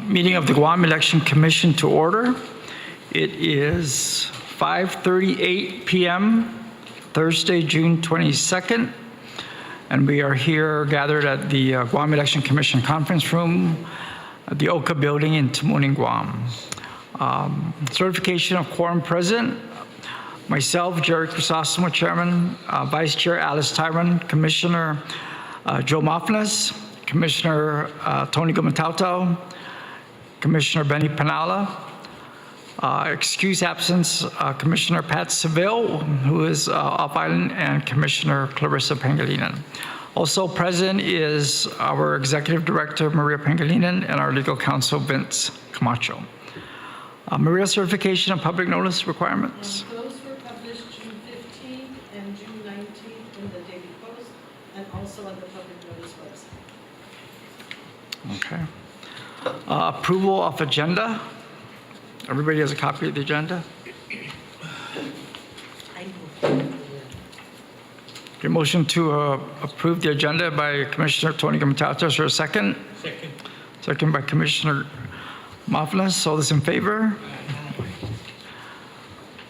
Meeting of the Guam Election Commission to order. It is 5:38 p.m., Thursday, June 22nd, and we are here gathered at the Guam Election Commission Conference Room at the Oka Building in Tamuning, Guam. Certification of quorum present. Myself, Jerry Crisostomo, Chairman, Vice Chair Alice Tyron, Commissioner Joe Mofnas, Commissioner Tony Gumatauto, Commissioner Benny Panala, excuse absence, Commissioner Pat Seville, who is off island, and Commissioner Clarissa Pangilinan. Also present is our Executive Director, Maria Pangilinan, and our Legal Counsel, Vince Camacho. Maria, certification of public notice requirements. Those were published June 15th and June 19th in the Daily Post and also on the public notice website. Okay. Approval of agenda. Everybody has a copy of the agenda? Okay, motion to approve the agenda by Commissioner Tony Gumatauto. Is there a second? Second. Second by Commissioner Mofnas. All those in favor?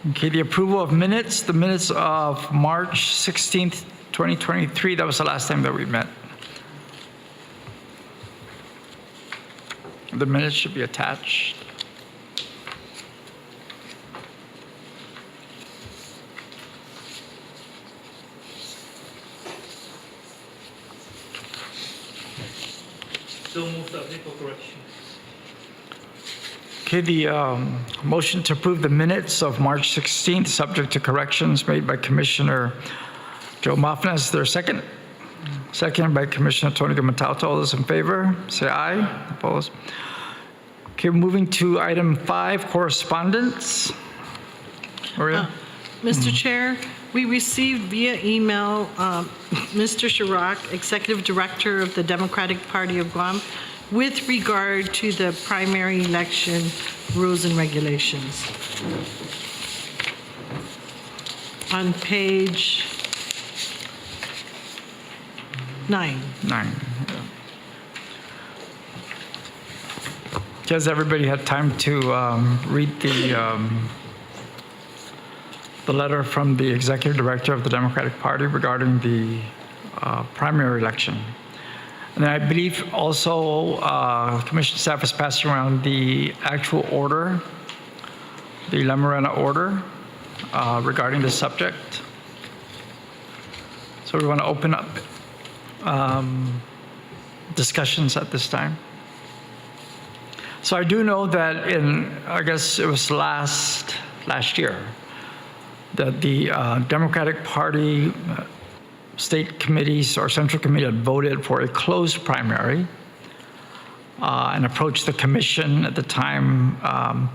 Okay, the approval of minutes. The minutes of March 16th, 2023. That was the last time that we met. The minutes should be attached. So moved subject for correction. Okay, the motion to approve the minutes of March 16th, subject to corrections made by Commissioner Joe Mofnas. Is there a second? Second by Commissioner Tony Gumatauto. All those in favor, say aye. Opposed? Okay, moving to item 5, correspondence. Maria? Mr. Chair, we received via email Mr. Chirac, Executive Director of the Democratic Party of Guam, with regard to the primary election rules and regulations. On page 9. 9. Yeah. Has everybody had time to read the letter from the Executive Director of the Democratic Party regarding the primary election? And then I believe also Commission staff is passing around the actual order, the memoranda order regarding the subject. So we want to open up discussions at this time. So I do know that I guess it was last year, that the Democratic Party state committees or central committee had voted for a closed primary and approached the commission at the time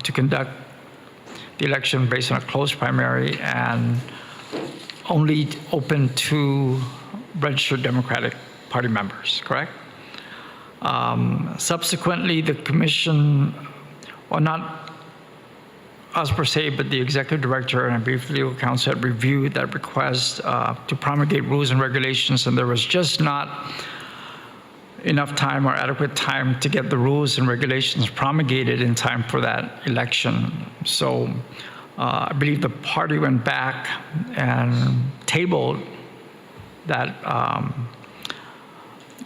to conduct the election based on a closed primary and only open to registered Democratic Party members, correct? Subsequently, the commission, well, not us per se, but the executive director and I believe the legal counsel had reviewed that request to promulgate rules and regulations, and there was just not enough time or adequate time to get the rules and regulations promulgated in time for that election. So I believe the party went back and tabled that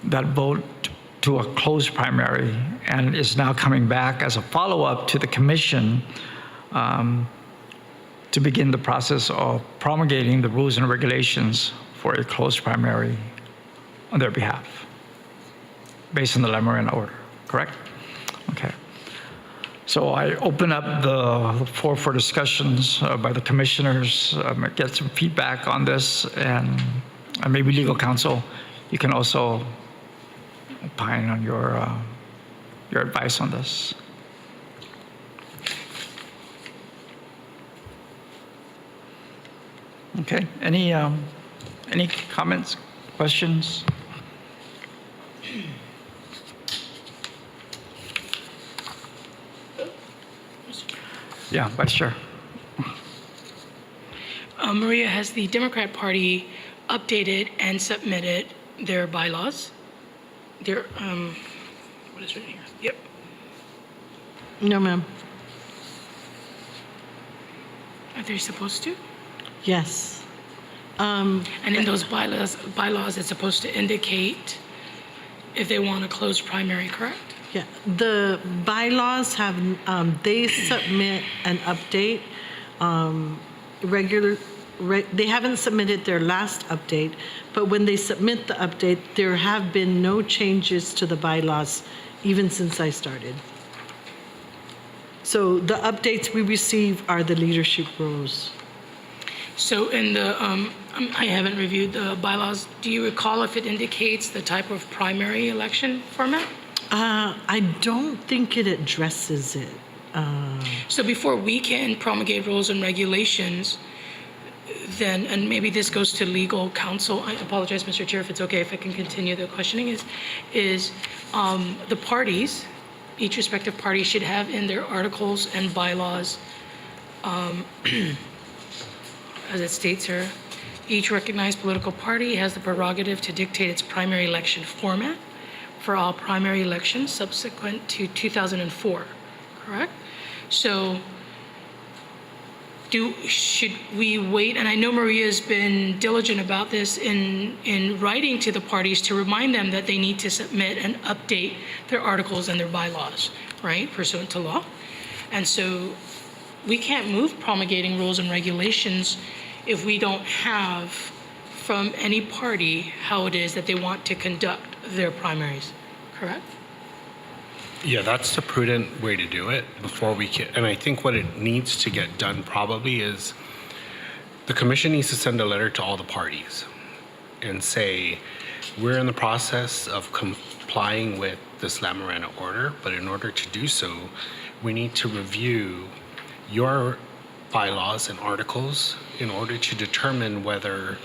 that vote to a closed primary, and is now coming back as a follow-up to the commission to begin the process of promulgating the rules and regulations for a closed primary on their behalf, based on the memoranda order, correct? Okay. So I open up the floor for discussions by the commissioners, get some feedback on this, and maybe legal counsel, you can also opine on your advice on this. Okay. Any comments, questions? Yeah, Vice Chair. Maria, has the Democrat Party updated and submitted their bylaws? Their, what is it here? Yep. No, ma'am. Are they supposed to? Yes. And in those bylaws, it's supposed to indicate if they want to close primary, correct? Yeah, the bylaws have, they submit an update, they haven't submitted their last update, but when they submit the update, there have been no changes to the bylaws even since I started. So the updates we receive are the leadership rules. So in the, I haven't reviewed the bylaws. Do you recall if it indicates the type of primary election format? I don't think it addresses it. So before we can promulgate rules and regulations, then, and maybe this goes to legal counsel, I apologize, Mr. Chair, if it's okay if I can continue the questioning, is the parties, each respective party should have in their articles and bylaws, as it states here, each recognized political party has the prerogative to dictate its primary election format for all primary elections subsequent to 2004, correct? So should we wait? And I know Maria's been diligent about this in writing to the parties to remind them that they need to submit and update their articles and their bylaws, right, pursuant to law. And so we can't move promulgating rules and regulations if we don't have from any party how it is that they want to conduct their primaries, correct? Yeah, that's the prudent way to do it before we can. And I think what it needs to get done probably is the commission needs to send a letter to all the parties and say, we're in the process of complying with this La Marana order, but in order to do so, we need to review your bylaws and articles in order to determine whether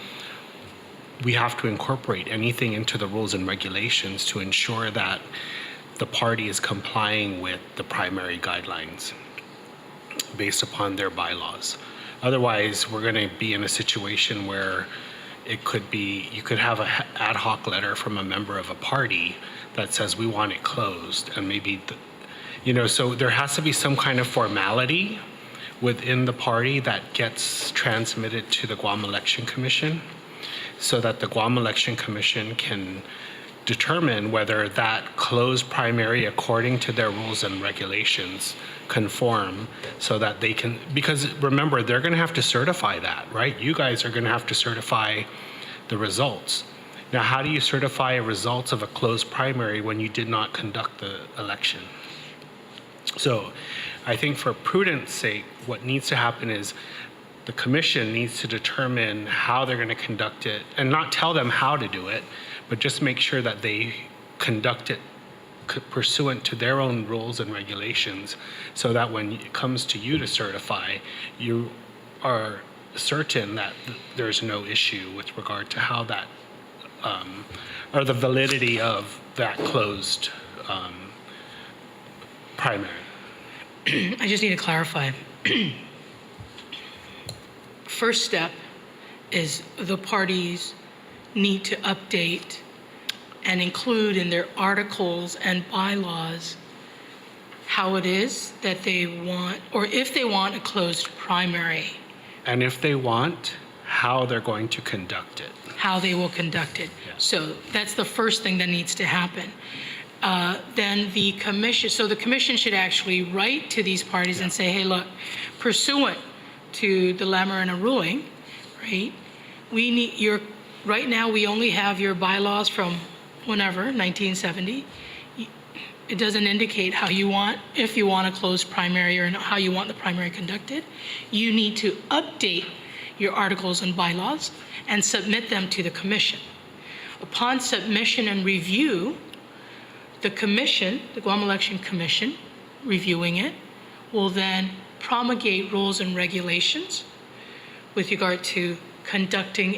we have to incorporate anything into the rules and regulations to ensure that the party is complying with the primary guidelines based upon their bylaws. Otherwise, we're going to be in a situation where it could be, you could have an ad hoc letter from a member of a party that says we want it closed, and maybe, so there has to be some kind of formality within the party that gets transmitted to the Guam Election Commission so that the Guam Election Commission can determine whether that closed primary according to their rules and regulations conform so that they can, because remember, they're going to have to certify that, right? You guys are going to have to certify the results. Now, how do you certify results of a closed primary when you did not conduct the election? So I think for prudence sake, what needs to happen is the commission needs to determine how they're going to conduct it and not tell them how to do it, but just make sure that they conduct it pursuant to their own rules and regulations so that when it comes to you to certify, you are certain that there's no issue with regard to how that, or the validity of that closed primary. I just need to clarify. First step is the parties need to update and include in their articles and bylaws how it is that they want, or if they want a closed primary. And if they want, how they're going to conduct it. How they will conduct it. Yes. So that's the first thing that needs to happen. Then the commission, so the commission should actually write to these parties and say, hey, look, pursuant to the La Marana ruling, right, we need your, right now we only have your bylaws from whenever, 1970. It doesn't indicate how you want, if you want a closed primary or how you want the primary conducted. You need to update your articles and bylaws and submit them to the commission. Upon submission and review, the commission, the Guam Election Commission, reviewing it, will then promulgate rules and regulations with regard to conducting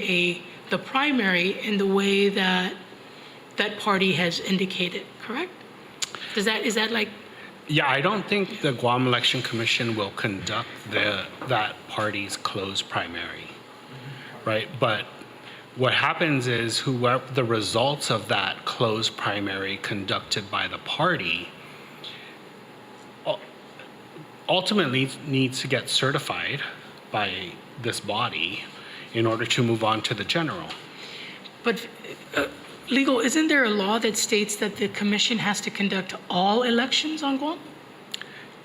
the primary in the way that that party has indicated, correct? Is that like? Yeah, I don't think the Guam Election Commission will conduct that party's closed primary, right? But what happens is whoever the results of that closed primary conducted by the party, ultimately needs to get certified by this body in order to move on to the general. But legal, isn't there a law that states that the commission has to conduct all elections on Guam?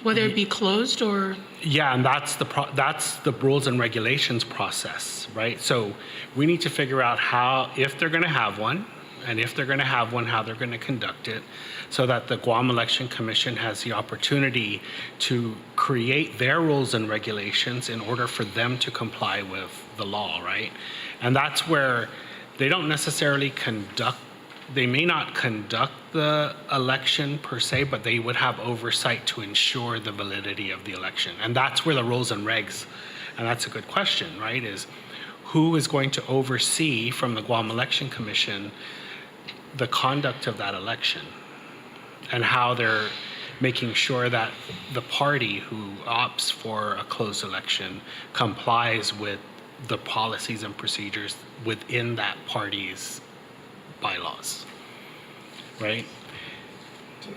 Whether it be closed or? Yeah, and that's the rules and regulations process, right? So we need to figure out how, if they're going to have one, and if they're going to have one, how they're going to conduct it, so that the Guam Election Commission has the opportunity to create their rules and regulations in order for them to comply with the law, right? And that's where they don't necessarily they may not conduct the election per se, but they would have oversight to ensure the validity of the election. And that's where the rules and regs, and that's a good question, right, is who is going to oversee from the Guam Election Commission the conduct of that election and how they're making sure that the party who opts for a closed election complies with the policies and procedures within that party's bylaws, right?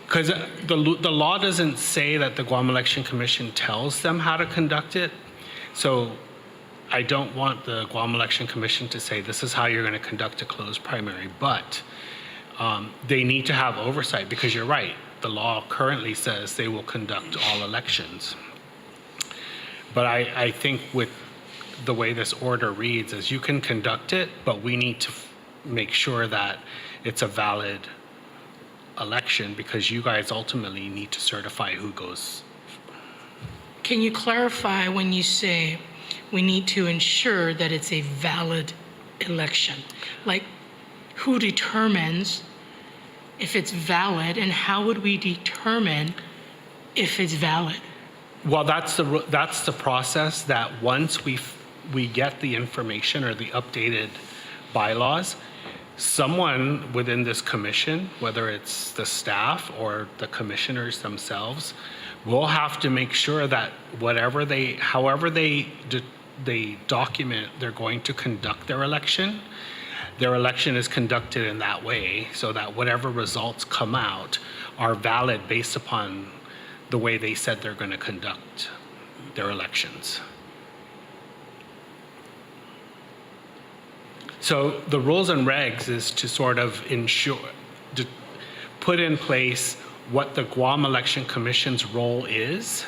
Because the law doesn't say that the Guam Election Commission tells them how to conduct it. So I don't want the Guam Election Commission to say this is how you're going to conduct a closed primary, but they need to have oversight, because you're right, the law currently says they will conduct all elections. But I think with the way this order reads is you can conduct it, but we need to make sure that it's a valid election, because you guys ultimately need to certify who goes. Can you clarify when you say we need to ensure that it's a valid election? Like, who determines if it's valid, and how would we determine if it's valid? Well, that's the process that once we get the information or the updated bylaws, someone within this commission, whether it's the staff or the commissioners themselves, will have to make sure that however they document they're going to conduct their election is conducted in that way, so that whatever results come out are valid based upon the way they said they're going to conduct their elections. So the rules and regs is to sort of to put in place what the Guam Election Commission's role is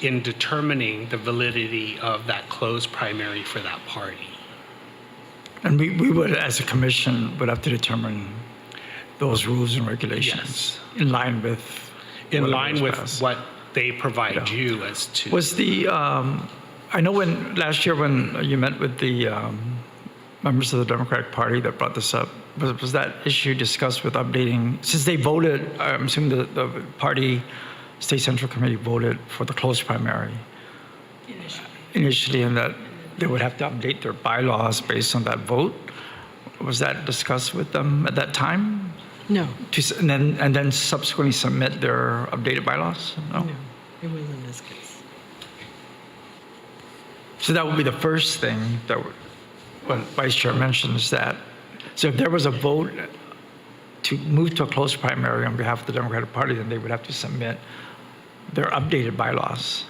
in determining the validity of that closed primary for that party. And we would, as a commission, would have to determine those rules and regulations in line with what they provide you as to. Was I know when last year when you met with the members of the Democratic Party that brought this up, was that issue discussed with updating, since they voted, I'm assuming the party State Central Committee voted for the closed primary initially, and that they would have to update their bylaws based on that vote. Was that discussed with them at that time? No, And then subsequently submit their updated bylaws? No? no, it wasn't in this case. So that would be the first thing that what Vice Chair mentioned, is that, so if there was a vote to move to a closed primary on behalf of the Democratic Party, then they would have to submit their updated bylaws,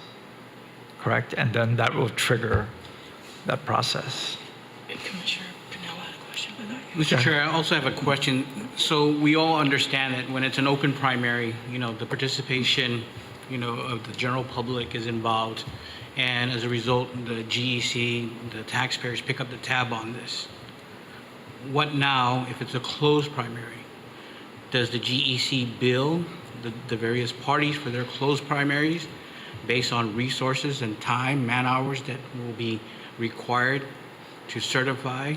correct? And then that will trigger that process. Commissioner Pinella had a question. Mr. Chair, I also have a question. So we all understand that when it's an open primary, the participation, of the general public is involved. And as a result, the GEC, the taxpayers pick up the tab on this. What now if it's a closed primary? Does the GEC bill the various parties for their closed primaries based on resources and time, man hours that will be required to certify?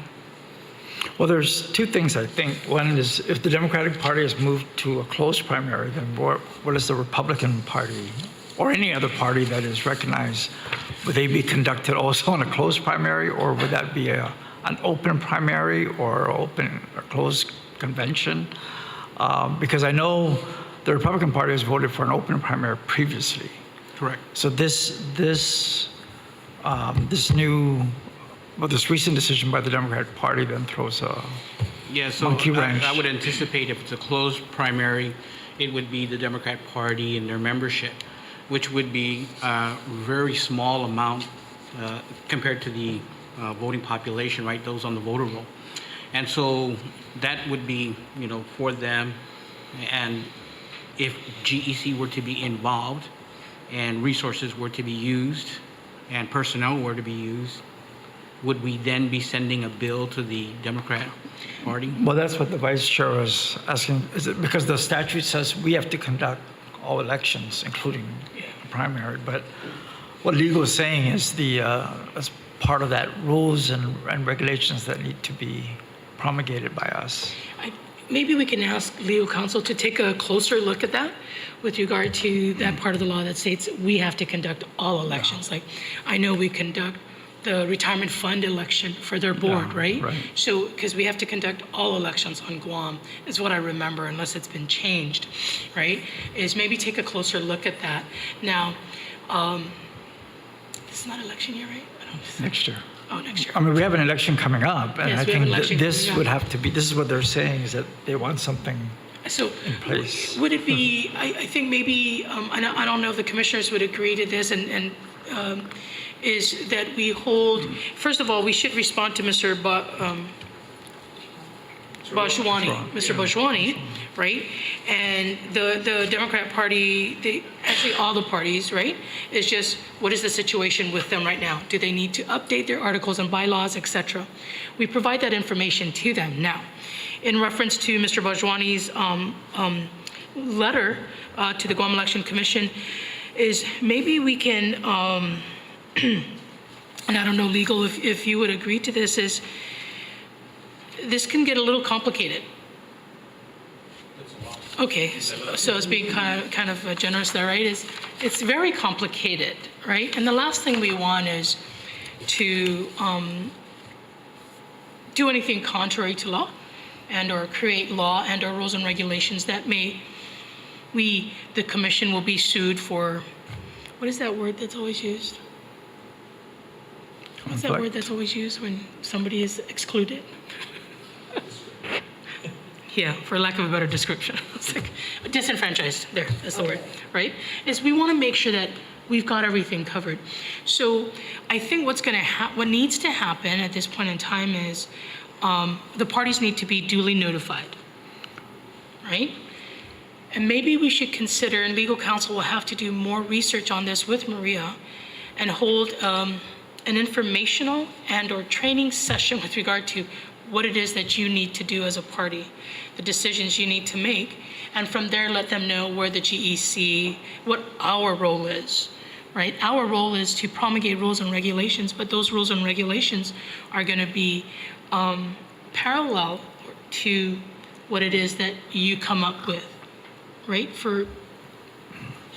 Well, there's two things, I think. One is, if the Democratic Party has moved to a closed primary, then what is the Republican Party or any other party that is recognized? Would they be conducted also in a closed primary, or would that be an open primary or closed convention? Because I know the Republican Party has voted for an open primary previously. Correct. So this recent decision by the Democratic Party then throws a Yeah, so monkey wrench. I would anticipate if it's a closed primary, it would be the Democratic Party and their membership which would be a very small amount compared to the voting population, right? Those on the voter roll. And so that would be, for them. And if GEC were to be involved and resources were to be used and personnel were to be used, would we then be sending a bill to the Democrat Party? Well, that's what the vice chair was asking. Is it because the statute says we have to conduct all elections, including the primary? But what legal is saying is as part of that rules and regulations that need to be promulgated by us. Maybe we can ask legal counsel to take a closer look at that with regard to that part of the law that states we have to conduct all elections. Like, I know we conduct the retirement fund election for their board, Yeah, right? right. So, because we have to conduct all elections on Guam, is what I remember, unless it's been changed, right? Is maybe take a closer look at that. Now, this is not election year, right? I don't Next year. Oh, next year. I mean, we have an election coming up, and Yes, I we have an think election this coming up. would have to be, this is what they're saying, is that they want something So place. would it be, I think maybe, I don't know if the commissioners would agree to this, and is that we hold, first of all, we should respond to Mr. Bajwani, Mr. Bajwani, right? And the Democrat Party, actually all the parties, right? Is just, what is the situation with them right now? Do they need to update their articles and bylaws, et cetera? We provide that information to them. Now, in reference to Mr. Bajwani's letter to the Guam Election Commission, is maybe we can, and I don't know, legal, if you would agree to this, is this can get a little complicated. Okay, so it's being kind of generous there, right? It's very complicated, right? And the last thing we want is to do anything contrary to law and or create law and or rules and regulations that the commission will be sued for, what is that word that's always used? What's that word that's always used when somebody is excluded? Yeah, for lack of a better description. It's like disenfranchised. There, that's the word, right? Is we want to make sure that we've got everything covered. So I think what needs to happen at this point in time is the parties need to be duly notified, right? And maybe we should consider, and legal counsel will have to do more research on this with Maria, and hold an informational and or training session with regard to what it is that you need to do as a party, the decisions you need to make, and from there let them know where the GEC, what our role is, right? Our role is to promulgate rules and regulations, but those rules and regulations are going to be parallel to what it is that you come up with, right? Am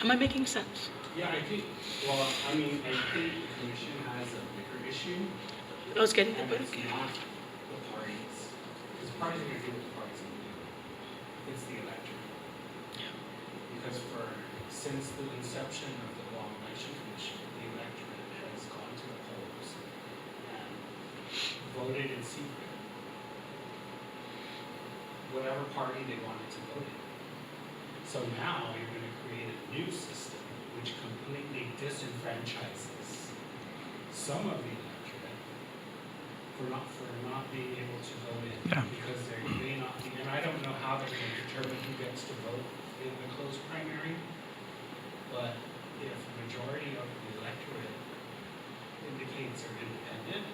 I making sense? Yeah, I think the commission has a bigger issue, I was getting and that, but it's okay. not the parties. Because parties are going to do what the parties are going to do. It's the electorate. Because since the inception of the Guam Election Commission, the electorate has gone to the polls and voted in secret whatever party they wanted to vote in. So now you're going to create a new system which completely disenfranchises some of the electorate for not being able to vote in. Yeah. Because they may not be, and I don't know how they're going to determine who gets to vote in the closed primary, but if the majority of the electorate indicates they're independent,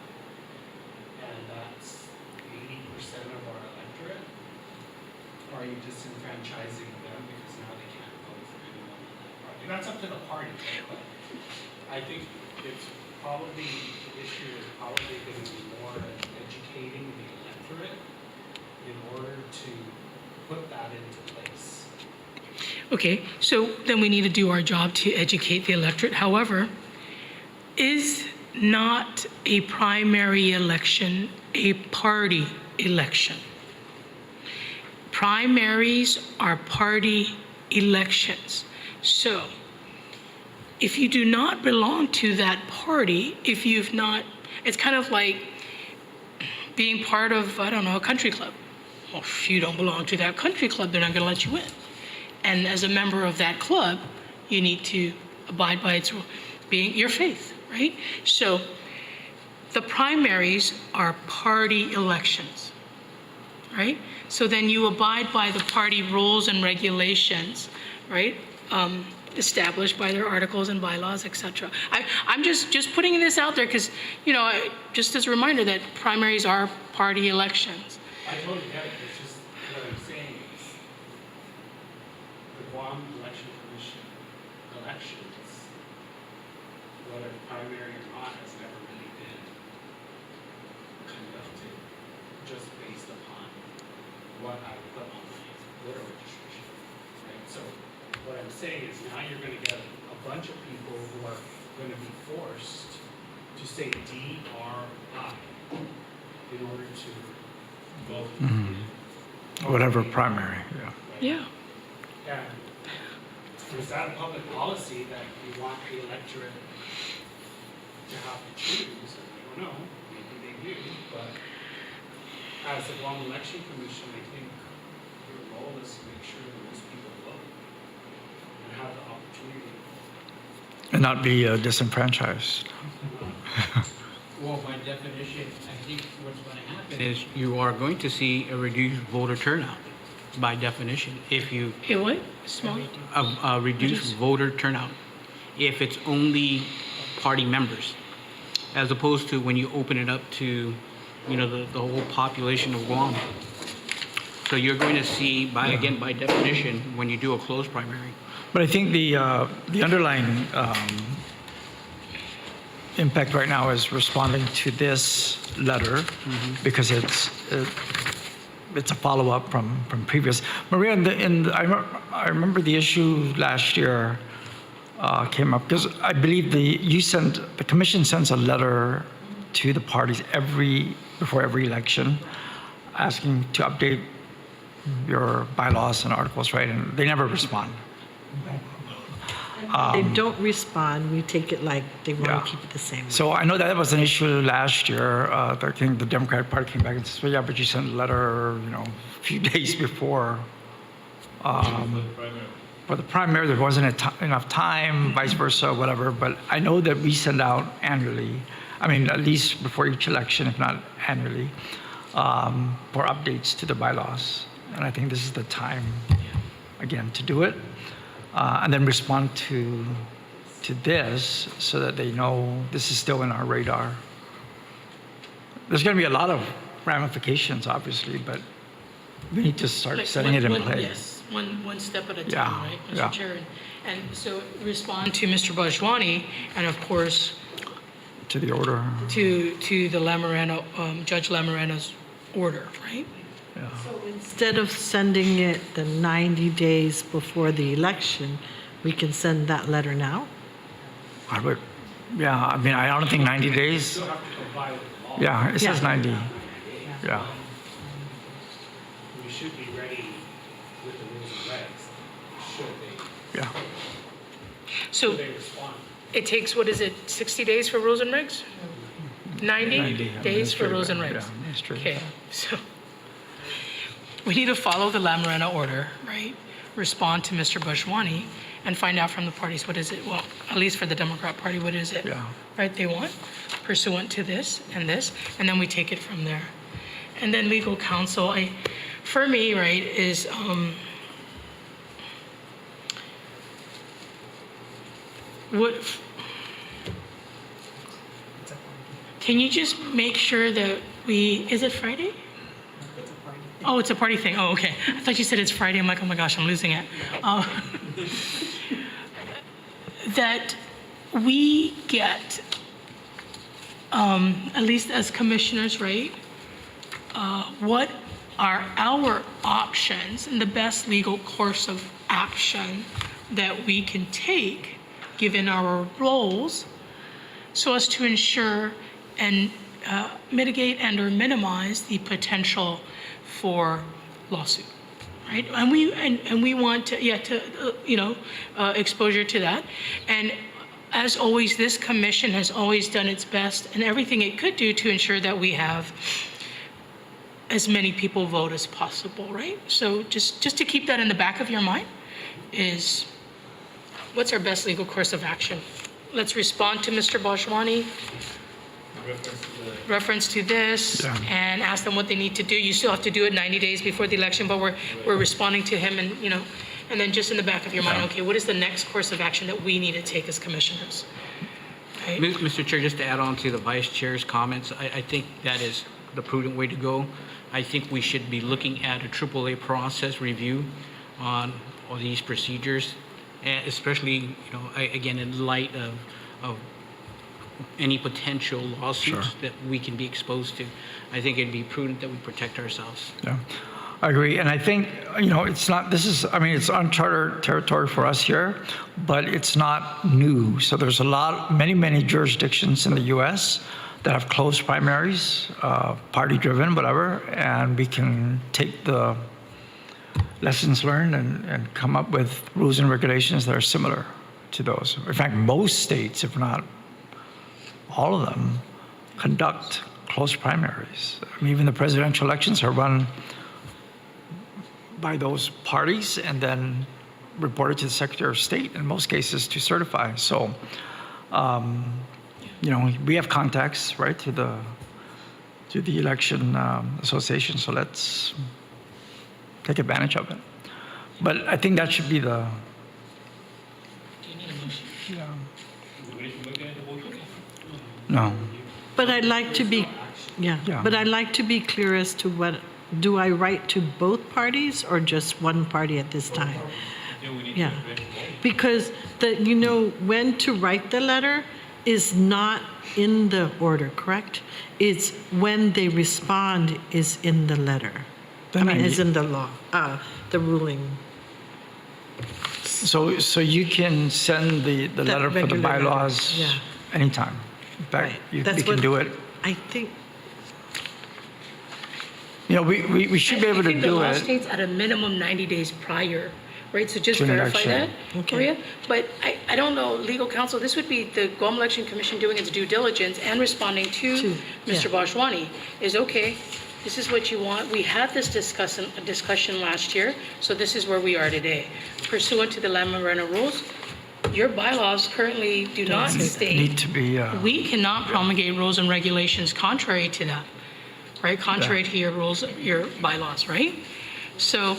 and that's 80% of our electorate, are you disenfranchising them because now they can't vote for anyone in that party? That's up to the party, but I think it's probably, the issue is probably going to be more educating the electorate in order to put that into place. Okay, so then we need to do our job to educate the electorate. However, is not a primary election a party election? Primaries are party elections. So if you do not belong to that party, if you've not, it's kind of like being part of, I don't know, a country club. Well, if you don't belong to that country club, they're not going to let you in. And as a member of that club, you need to abide by its rule, being your faith, right? So the primaries are party elections, right? So then you abide by the party rules and regulations, right? Established by their articles and bylaws, et cetera. I'm just putting this out there because, just as a reminder that primaries are party elections. I totally get it. It's just what I'm saying is the Guam Election Commission elections, whether primary or not, has never really been conducted just based upon what I put on my voter registration, right? So what I'm saying is now you're going to get a bunch of people who are going to be forced to say DRI in order to vote. Whatever primary, yeah. Yeah. And is that a public policy that you want the electorate to have to choose? I don't know, maybe they do, but as the Guam Election Commission, I think your role is to make sure that most people vote and have the opportunity. And not be disenfranchised. Well, by definition, I think what's going to happen is you are going to see a reduced voter turnout, by definition, if you, It what? Small? a reduced voter turnout, if it's only party members, as opposed to when you open it up to, the whole population of Guam. So you're going to see, by definition, when you do a closed primary. But I think the underlying impact right now is responding to this letter because it's a follow-up from previous. Maria, I remember the issue last year came up because I believe the commission sends a letter to the parties before every election asking to update your bylaws and articles, right? And they never respond. They don't respond, we take it like they want Yeah. to keep it the same. So I know that was an issue last year. I think the Democratic Party came back and said, well, yeah, but you sent a letter, a few days before. For the primary, there wasn't enough time, vice versa, whatever. But I know that we send out annually, at least before each election, if not annually, for updates to the bylaws. And I think this is the time, again, to do it. And then respond to this so that they know this is still in our radar. There's going to be a lot of ramifications, obviously, but we need to start Like setting it in place. Yes, one step at a time, Yeah, right, yeah. Mr. Chair? And so respond to Mr. Bajwani, and of course, To the order. to the Lamarana, Judge Lamarana's order, right? So instead of sending it the 90 days before the election, we can send that letter now? I don't think 90 days. Still have to comply with the law. Yeah, it says Yeah. 90. Yeah. We should be ready with the rules and regs, Yeah. So should they respond. it takes, 60 days for rules and regs? 90 days for rules and regs? Yeah, administrative. Okay, so we need to follow the Lamarana order, right? Respond to Mr. Bajwani and find out from the parties, what is it? Well, at least for the Democrat Party, what is it? Yeah. Right, they want pursuant to this, and then we take it from there. And then legal counsel, for me, right, is, can you just make sure that is it Friday? Oh, it's a party thing. Oh, okay. I thought you said it's Friday. I'm like, oh my gosh, I'm losing it. That we get, at least as commissioners, right, what are our options and the best legal course of action that we can take, given our roles, so as to ensure and mitigate and or minimize the potential for lawsuit, right? And we want to, exposure to that. And as always, this commission has always done its best and everything it could do to ensure that we have as many people vote as possible, right? So just to keep that in the back of your mind is what's our best legal course of action? Let's respond to Mr. Bhashwani, reference to this, Yeah. and ask them what they need to do. You still have to do it 90 days before the election, but we're responding to him, and, you know, and then just in the back of your mind, okay, what is the next course of action that we need to take as commissioners? Right? Mr. Chair, just to add on to the Vice Chair's comments, I think that is the prudent way to go. I think we should be looking at a AAA process review on all these procedures, and especially, you know, again, in light of any potential lawsuits Sure. that we can be exposed to. I think it'd be prudent that we protect ourselves. Yeah, I agree. And I think, you know, it's not, this is, I mean, it's uncharted territory for us here, but it's not new. So there's many jurisdictions in the U.S. that have closed primaries, party-driven, whatever, and we can take the lessons learned and come up with rules and regulations that are similar to those. In fact, most states, if not all of them, conduct closed primaries. I mean, even the presidential elections are run by those parties and then reported to the Secretary of State in most cases to certify. So, you know, we have contacts, right, to the election association. So let's take advantage of it. But I think that should be the. Do you need a motion? Yeah. No. But I'd like to be, Yeah. but I'd like to be clear as to what, do I write to both parties or just one party at this time? Yeah, because you know, when to write the letter is not in the order, correct? It's when they respond is in the letter. Then is in the law, the ruling. So you can send the letter for the regular letter, bylaws yeah. anytime. In fact, Right. we That's can what do it. I think, You know, we should be able to I think the do law it. states at a minimum 90 days prior, right? So just To an verify that, election. Okay. Maria. But I don't know, legal counsel, this would be the Guam Election Commission doing its due diligence and responding to Mr. Yeah. Bhashwani is, okay, this is what you want. We had this discussion last year, so this is where we are today. Pursuant to the Lama Moreno rules, your bylaws currently do not state. Need to be. We cannot promulgate rules and regulations contrary to that, right? Contrary to your rules, your bylaws, right? So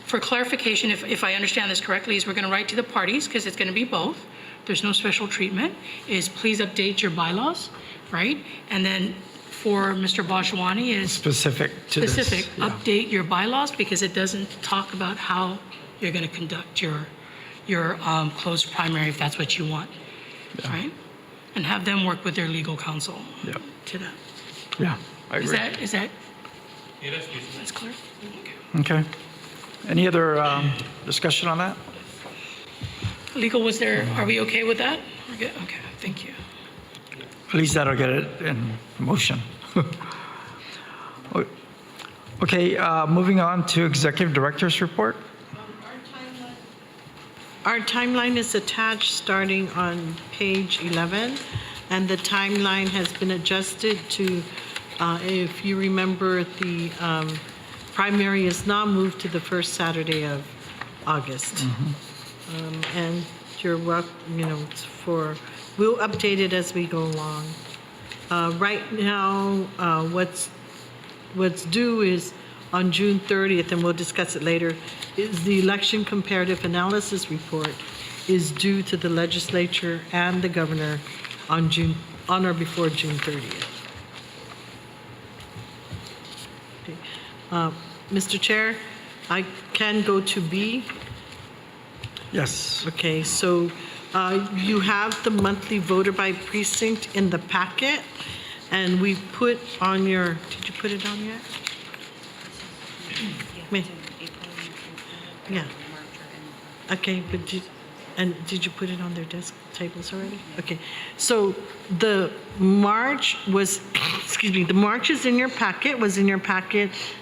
for clarification, if I understand this correctly, is we're going to write to the parties, because it's going to be both. There's no special treatment, is please update your bylaws, right? And then for Mr. Bhashwani is Specific to this. specific, Yeah. update your bylaws, because it doesn't talk about how you're going to conduct your closed primary, if that's what you want, right? And have them work with their legal counsel Yeah. to that. Yeah, I agree. Is that, Yeah, that's reasonable. that's clear? Okay. Okay. Any other discussion on that? Legal, are we okay with that? We're good? Okay, thank you. At least that'll get it in motion. Okay, moving on to Executive Director's report. our timeline is attached starting on page 11, and the timeline has been adjusted to, if you remember, the primary is now moved to the first Saturday of August. And you're welcome, you know, we'll update it as we go along. Right now, what's due is on June 30th, and we'll discuss it later, is the election comparative analysis report is due to the legislature and the governor on or before June 30th. Okay. Mr. Chair, I can go to B. Yes. Okay, so you have the monthly voter by precinct in the packet, and we put on your, did you put it on yet? Yeah. Okay, but did you put it on their desk tables already? Okay, so the March was, excuse me, the March is in your packet,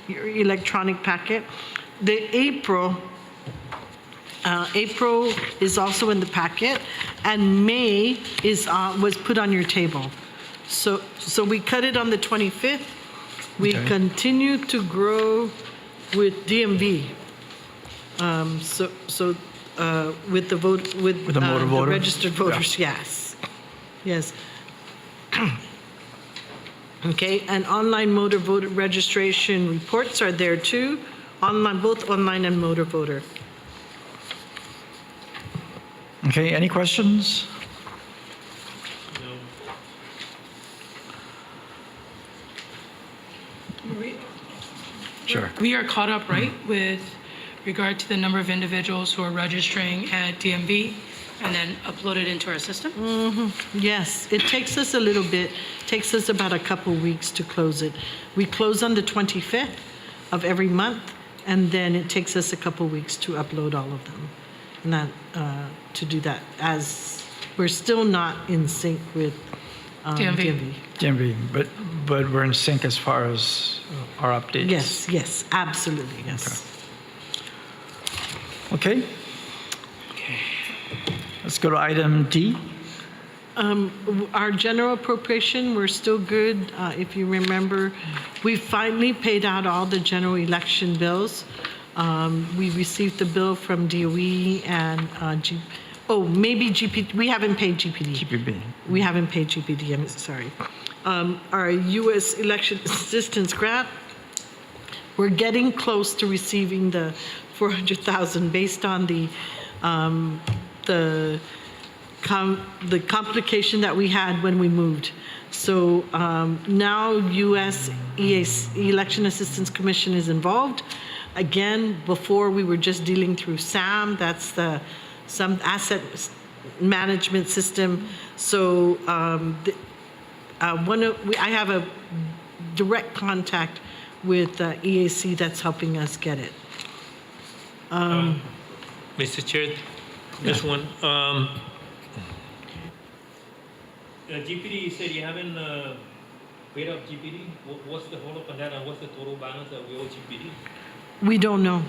your electronic packet. The April is also in the packet, and May was put on your table. So we cut it on the 25th. We Okay. continue to grow with DMV. with the vote, with the motor the voter? registered voters, yes. Yes. Okay, and online motor voter registration reports are there too, online, both online and motor voter. Okay, any questions? No. Sure. We are caught up, right, with regard to the number of individuals who are registering at DMV and then uploaded into our system? Yes, it takes us a little bit, takes us about a couple weeks to close it. We close on the 25th of every month, and then it takes us a couple weeks to upload all of them. And that, to do that, as we're still not in sync with DMV. DMV, but we're in sync as far as our updates. Yes, yes, absolutely, yes. Okay. Let's go to item D. Our general appropriation, we're still good. If you remember, we finally paid out all the general election bills. We received the bill from DOE and maybe GPD. We haven't paid GPD. GPB. We haven't paid GPD, I'm sorry. Our U.S. Election Assistance Grant, we're getting close to receiving the $400,000 based on the complication that we had when we moved. So now U.S. Election Assistance Commission is involved. Again, before we were just dealing through SAM, that's some asset management system. So I have a direct contact with EAC that's helping us get it. Mr. Chair, just one. GPD, you said you haven't paid up GPD. What's the hold up on that, and what's the total balance that we owe GPD? We don't know.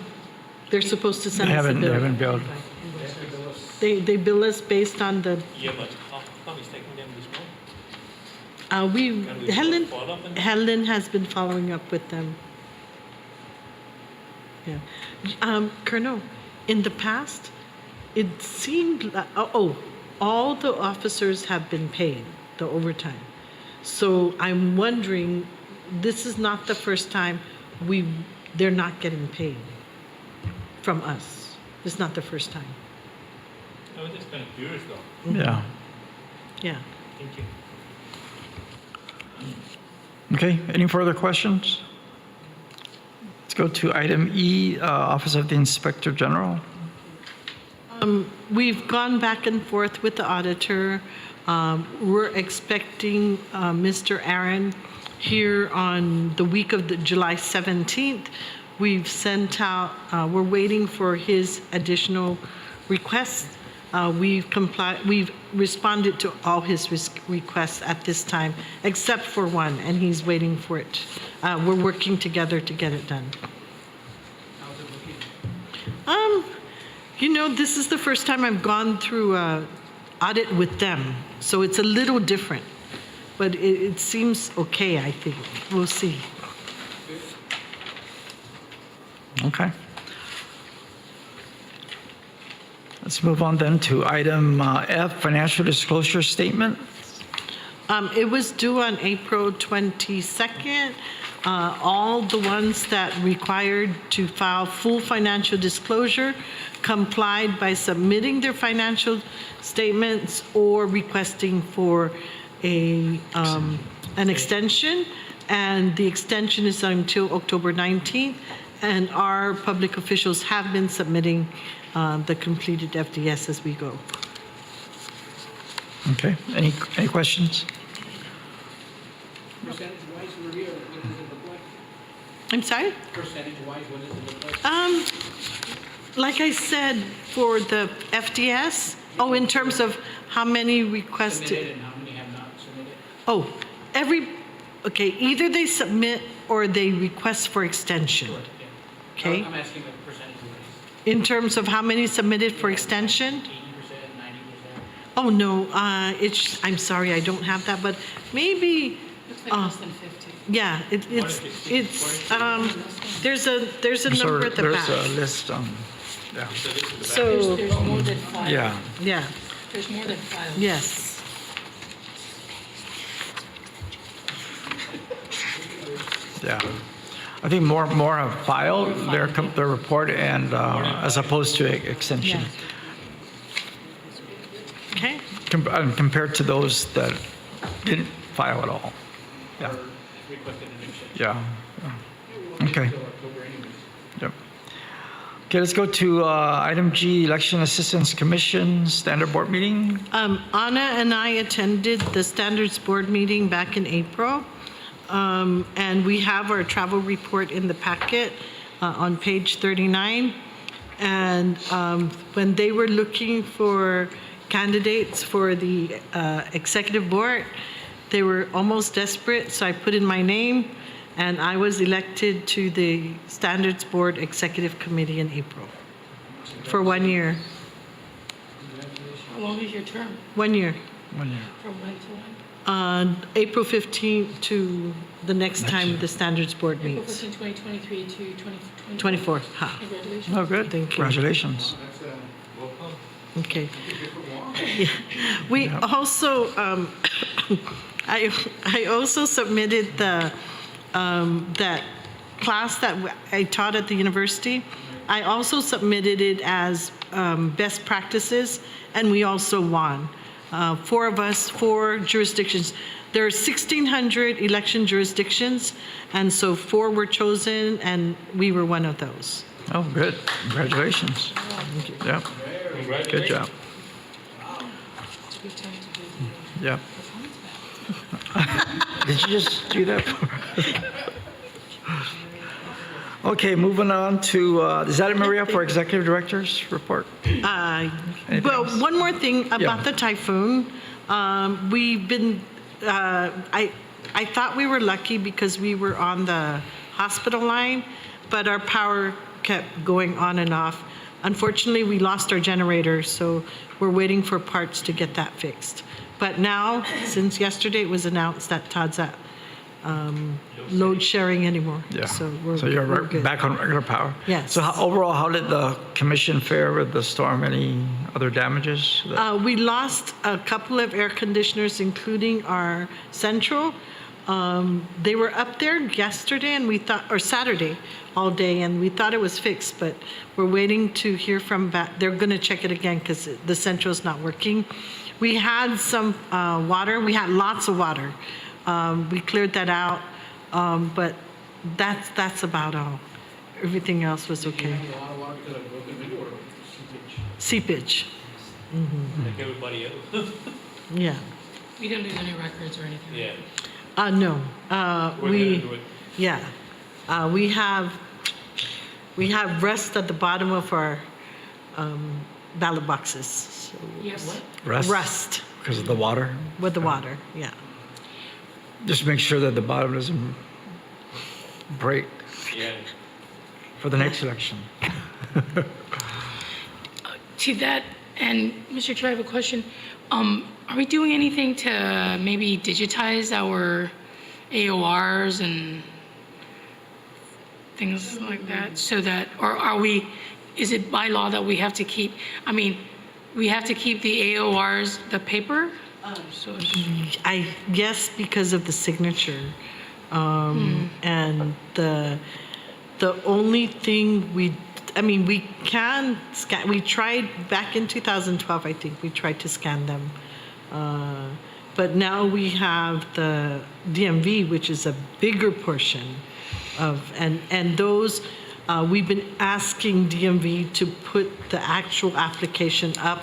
They're supposed to send us a They bill. haven't billed. They bill us based on the, Yeah, but how come it's taking them this long? Can we follow up on that? Helen has been following up with them. Yeah. Colonel, in the past, it seemed like, all the officers have been paid the overtime. So I'm wondering, this is not the first time they're not getting paid from us. It's not the first time. I was just kind of curious though. Yeah. Yeah. Thank you. Okay, any further questions? Let's go to item E, Office of the Inspector General. We've gone back and forth with the auditor. We're expecting Mr. Aaron here on the week of July 17th. We've sent out, we're waiting for his additional requests. We've responded to all his requests at this time, except for one, and he's waiting for it. We're working together to get it done. How's it looking? This is the first time I've gone through an audit with them, so it's a little different. But it seems okay, I think. We'll see. Okay. Let's move on then to item F, Financial Disclosure Statement. It was due on April 22nd. All the ones that required to file full financial disclosure complied by submitting their financial statements or requesting for an extension. And the extension is until October 19th. And our public officials have been submitting the completed FDS as we go. Okay, any questions? Percentage-wise, Maria, what does it look like? I'm sorry? Percentage-wise, what does it look like? Like I said, for the FDS, in terms of how many requested. Submitted and how many have not submitted? Either they submit or they request for extension. Yeah. Okay? I'm asking like percentage-wise. In terms of how many submitted for extension? 80%, 90%? Oh, no, I'm sorry, I don't have that, but maybe, Looks like less than 50. yeah, there's a number at the There's back. a list. Yeah. So, There's more than five. Yeah. yeah, There's more than five. yes. Yeah. I think more have filed their report and as opposed to extension. Yeah. Okay, Compared to those that didn't file at all. Yeah. Yeah. Yeah. Okay. Yep. Okay, let's go to item G, Election Assistance Commission Standard Board Meeting. Anna and I attended the Standards Board meeting back in April, and we have our travel report in the packet on page 39. And when they were looking for candidates for the executive board, they were almost desperate, so I put in my name, and I was elected to the Standards Board Executive Committee in April for 1 year. How long is your term? 1 year. 1 year. From when to when? April 15th to the next time the Standards Board April meets. 15, 2023 to 2024. 24. Ha. Congratulations. Oh, good. Thank you. Congratulations. Okay. Yeah. We also, I also submitted the, that class that I taught at the university. I also submitted it as best practices, and we also won. 4 of us, 4 jurisdictions. There are 1,600 election jurisdictions, and so 4 were chosen, and we were one of those. Oh, good. Congratulations. Yep. Good job. Good time to do Yep. Did you just do that? Okay, moving on to, is that it, Maria, for Executive Director's report? Anything Well, else? one more thing about Yeah. the typhoon. We've been, I thought we were lucky because we were on the hospital line, but our power kept going on and off. Unfortunately, we lost our generator, so we're waiting for parts to get that fixed. But now, since yesterday, it was announced that Todd's at load sharing anymore. Yeah. So you're we're good. back on regular power? Yes. So overall, how did the commission fare with the storm? Any other damages? We lost a couple of air conditioners, including our central. They were up there yesterday and we thought, or Saturday all day, and we thought it was fixed, but we're waiting to hear from back. They're going to check it again because the central's not working. We had some water. We had lots of water. We cleared that out, but that's about all. Everything else was okay. Seepage. Like everybody else. Yeah. We didn't lose any records or anything. Yeah. No. We're gonna do it. Yeah. We have rust at the bottom of our ballot boxes. So Yes. What? rust Because of the water? with the water. Yeah. Just make sure that the bottom doesn't break Yeah. for the next election. To that, and Mr. Chair, I have a question. Are we doing anything to maybe digitize our AORs and things like that so that, or are we, is it by law that we have to keep, I mean, we have to keep the AORs, the paper? So I guess because of the signature, and the only thing we can scan. We tried back in 2012. I think we tried to scan them, but now we have the DMV, which is a bigger portion of, and those. We've been asking DMV to put the actual application up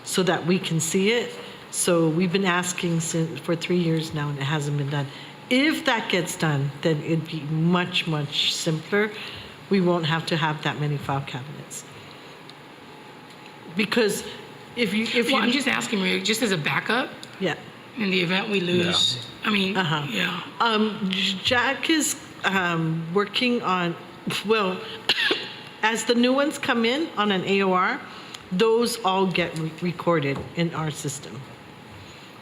so that we can see it. So we've been asking for 3 years now, and it hasn't been done. If that gets done, then it'd be much, much simpler. We won't have to have that many file cabinets. Because if you well, I'm just asking, Maria, just as a backup, yeah. in the event we lose, I mean, Uh-huh. yeah. Jack is working on, well, as the new ones come in on an AOR, those all get recorded in our system.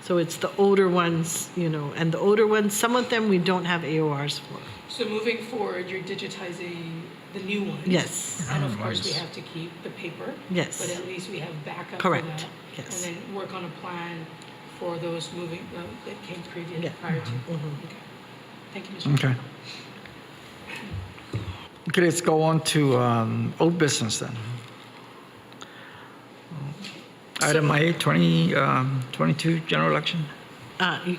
So it's the older ones, and the older ones, some of them we don't have AORs for. So moving forward, you're digitizing the new ones. Yes. And of course, we have to keep the paper. Yes. But at least we have backup for Correct. that. Yes. And then work on a plan for those moving, that came previous, Yeah. prior to. Okay. Thank you, Mr. Okay. Okay, let's go on to old business then. Item I, 2022 general election.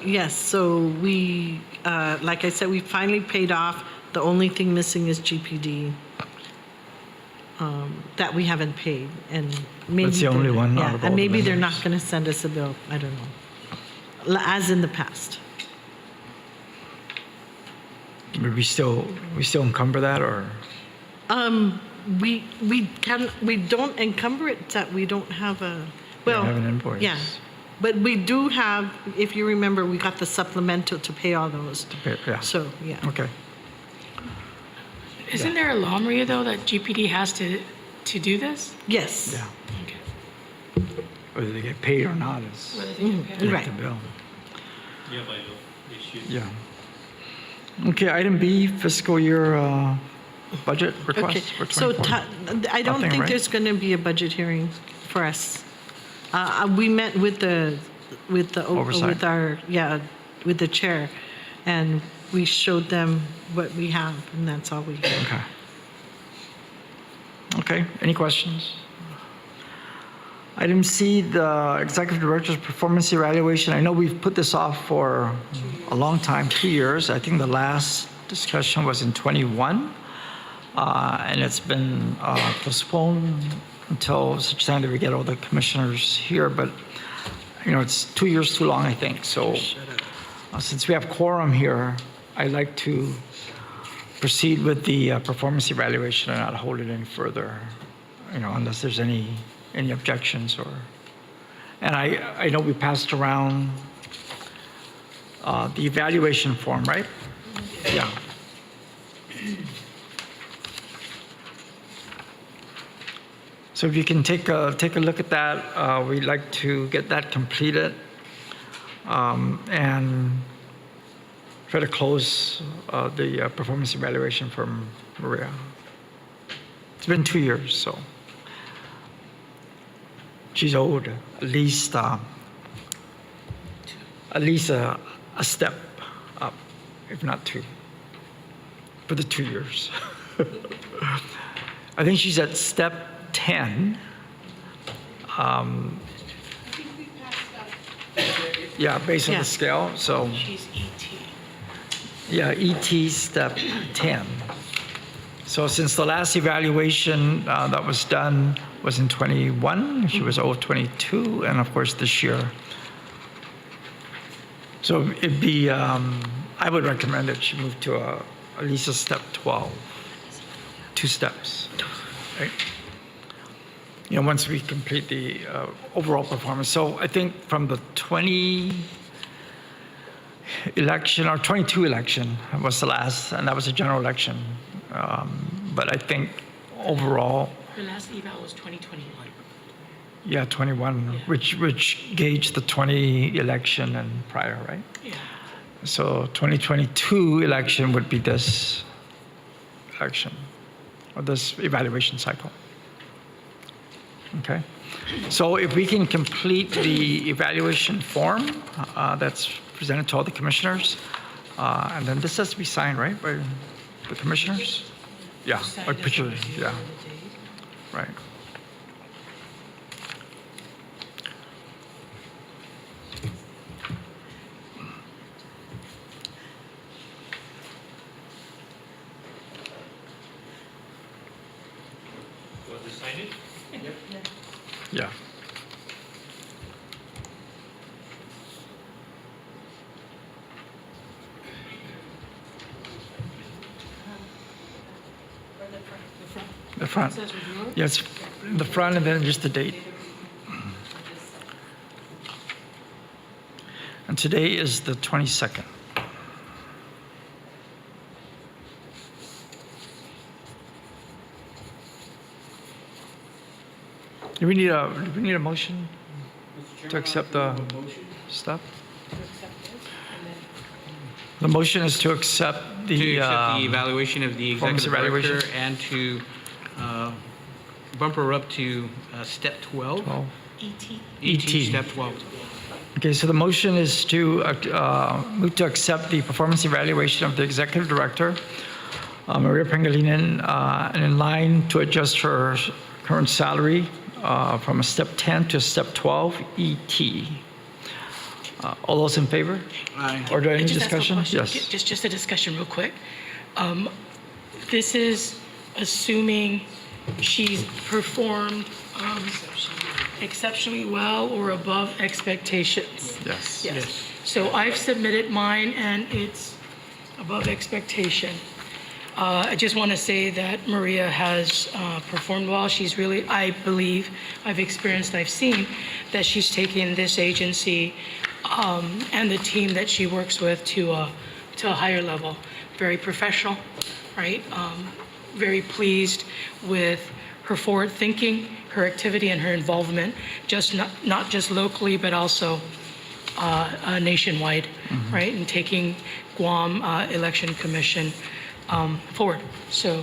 Yes, so we, like I said, we finally paid off. The only thing missing is GPD that we haven't paid, and maybe That's the only they're- one out Yeah, of all and the maybe they're not vendors. going to send us a bill. I don't know. As in the past. We still encumber that, or? We don't encumber it, that we don't have a, well. have an invoice. Yeah, but we do have, if you remember, we got the supplemental to pay all those. Yeah. So, yeah. Okay. Isn't there a law, Maria, though, that GPD has to do this? Yes. Yeah. Okay. Whether they get paid or not is Whether they get paid. Right. the bill. Yeah, by law, they should. Yeah. Okay, item B, fiscal year budget Okay, request for so 24. I don't Nothing, think right? there's going to be a budget hearing for us. We met with the Oversight. with the chair, and we showed them what we have, and that's all we have. Okay. Okay, any questions? Item C, the executive director's performance evaluation. I know we've put this off for a long time, 2 years. I think the last discussion was in '21, and it's been postponed until such time that we get all the commissioners here. But it's 2 years too long, I think. So since we have quorum here, I'd like to proceed with the performance evaluation and not hold it any further, unless there's any objections or. And I know we passed around the evaluation form, right? Yeah. So if you can take a look at that, we'd like to get that completed and try to close the performance evaluation from Maria. It's been 2 years, so she's owed at least a step up, if not two, for the 2 years. I think she's at step 10. Yeah, based on Yeah. the scale. So She's ET. yeah, ET step 10. So since the last evaluation that was done was in '21, she was owed 22, and of course this year. So it'd be, I would recommend that she move to at least a step 12, 2 steps, right? Once we complete the overall performance. So I think from the 20 election or 22 election was the last, and that was a general election. But I think overall, Her last eval was 2021. yeah, 21, Yeah. which gauged the 20 election and prior, right? Yeah. So 2022 election would be this election, or this evaluation cycle. Okay? So if we can complete the evaluation form that's presented to all the commissioners, and then this has to be signed, right, by the commissioners? Yeah, Sign or as a picture, review yeah, of the date. right. You want to sign it? Yeah. The front. It says reviewer? Yes, the front and then just the date. And today is the 22nd. Do we need a motion to accept the stuff? To accept this, and then The motion is to accept To the, accept the evaluation of the performance executive director evaluation. and to bump her up to step 12. well, ET, ET. step 12. okay, so the motion is to move to accept the performance evaluation of the executive director, Maria Pangilinan, and in line to adjust her current salary from a step 10 to a step 12 ET. All those in favor? Aye. Or do I Can I any just ask a discussion? question? Yes. Just a discussion real quick. This is assuming she's performed exceptionally well or above expectations. Yes. Yes. So I've submitted mine and it's above expectation. I just want to say that Maria has performed well. She's really, I believe, I've experienced, I've seen that she's taken this agency and the team that she works with to a higher level. Very professional, right? Very pleased with her forward thinking, her activity, and her involvement, just not just locally, but also nationwide, right? And taking Guam Election Commission forward. So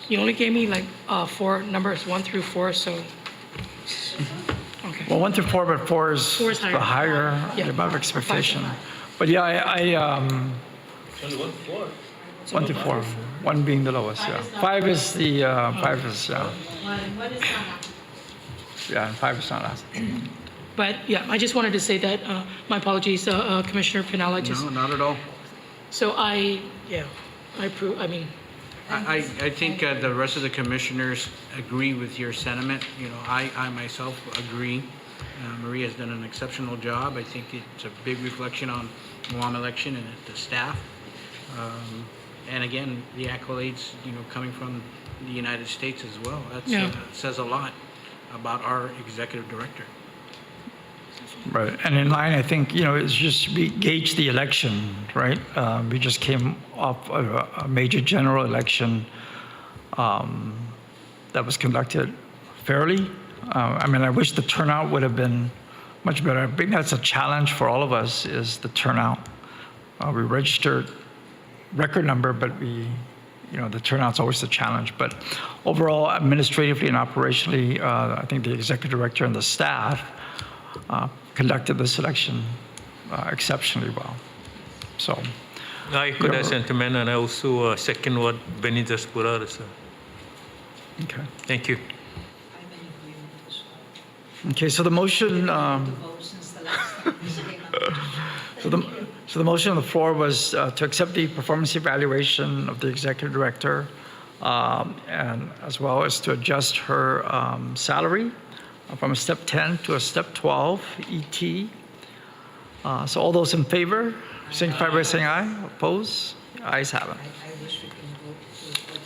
you only gave me like 4 numbers, 1 through 4, so. Okay. Well, 1 through 4, but 4 is Four is higher. the higher, Yeah. above expectation. But yeah, I Only 1 4. 1 through 4, 1 being the lowest, yeah. 5 is the, 5 is, yeah. Yeah, and 5 is not last. But yeah, I just wanted to say that, my apologies, Commissioner Pinella, just, No, not at all. so I approve, I mean, I think the rest of the commissioners agree with your sentiment. You know, I myself agree. Maria has done an exceptional job. I think it's a big reflection on Guam election and the staff. And again, the accolades, you know, coming from the United States as well. That Yeah. says a lot about our executive director. Right, and in line, I think, you know, it's just we gauge the election, right? We just came off of a major general election that was conducted fairly. I mean, I wish the turnout would have been much better. I think that's a challenge for all of us, is the turnout. We registered record number, but the turnout's always the challenge. But overall, administratively and operationally, I think the executive director and the staff conducted this election exceptionally well. So, I echo that Yeah. sentiment, and I also second what Benny just put out. So, okay. thank you. Okay, so the motion, so the motion on the floor was to accept the performance evaluation of the executive director, and as well as to adjust her salary from a step 10 to a step 12 ET. So all those in favor, signify by saying aye. Oppose? Ayes have it. I wish we could vote to 14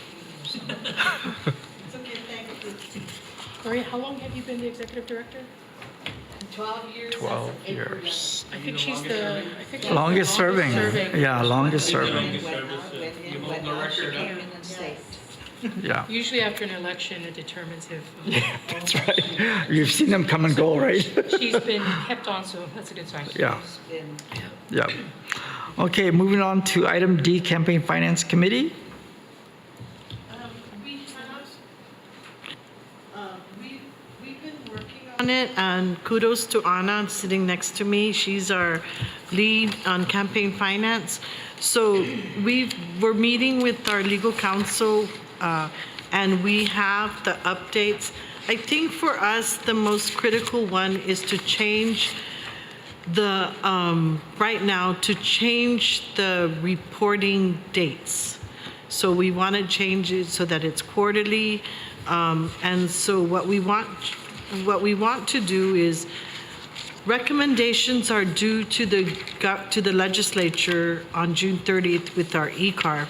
or something. Maria, how long have you been the executive director? 12 years. 12 years. I think she's the, Longest serving. Yeah, longest serving. Went out, went in, went out, she came in and stayed. Yeah, Usually after an election, it determines if that's right. You've seen them come and go, right? she's been kept on, so that's a good sign. Yeah, It's been yeah. Okay, moving on to item D, Campaign Finance Committee. We've been working on it, and kudos to Anna sitting next to me. She's our lead on campaign finance. So we're meeting with our legal counsel, and we have the updates. I think for us, the most critical one is to change the, right now, to change the reporting dates. So we want to change it so that it's quarterly. And so what we want to do is, recommendations are due to the legislature on June 30th with our e-carb.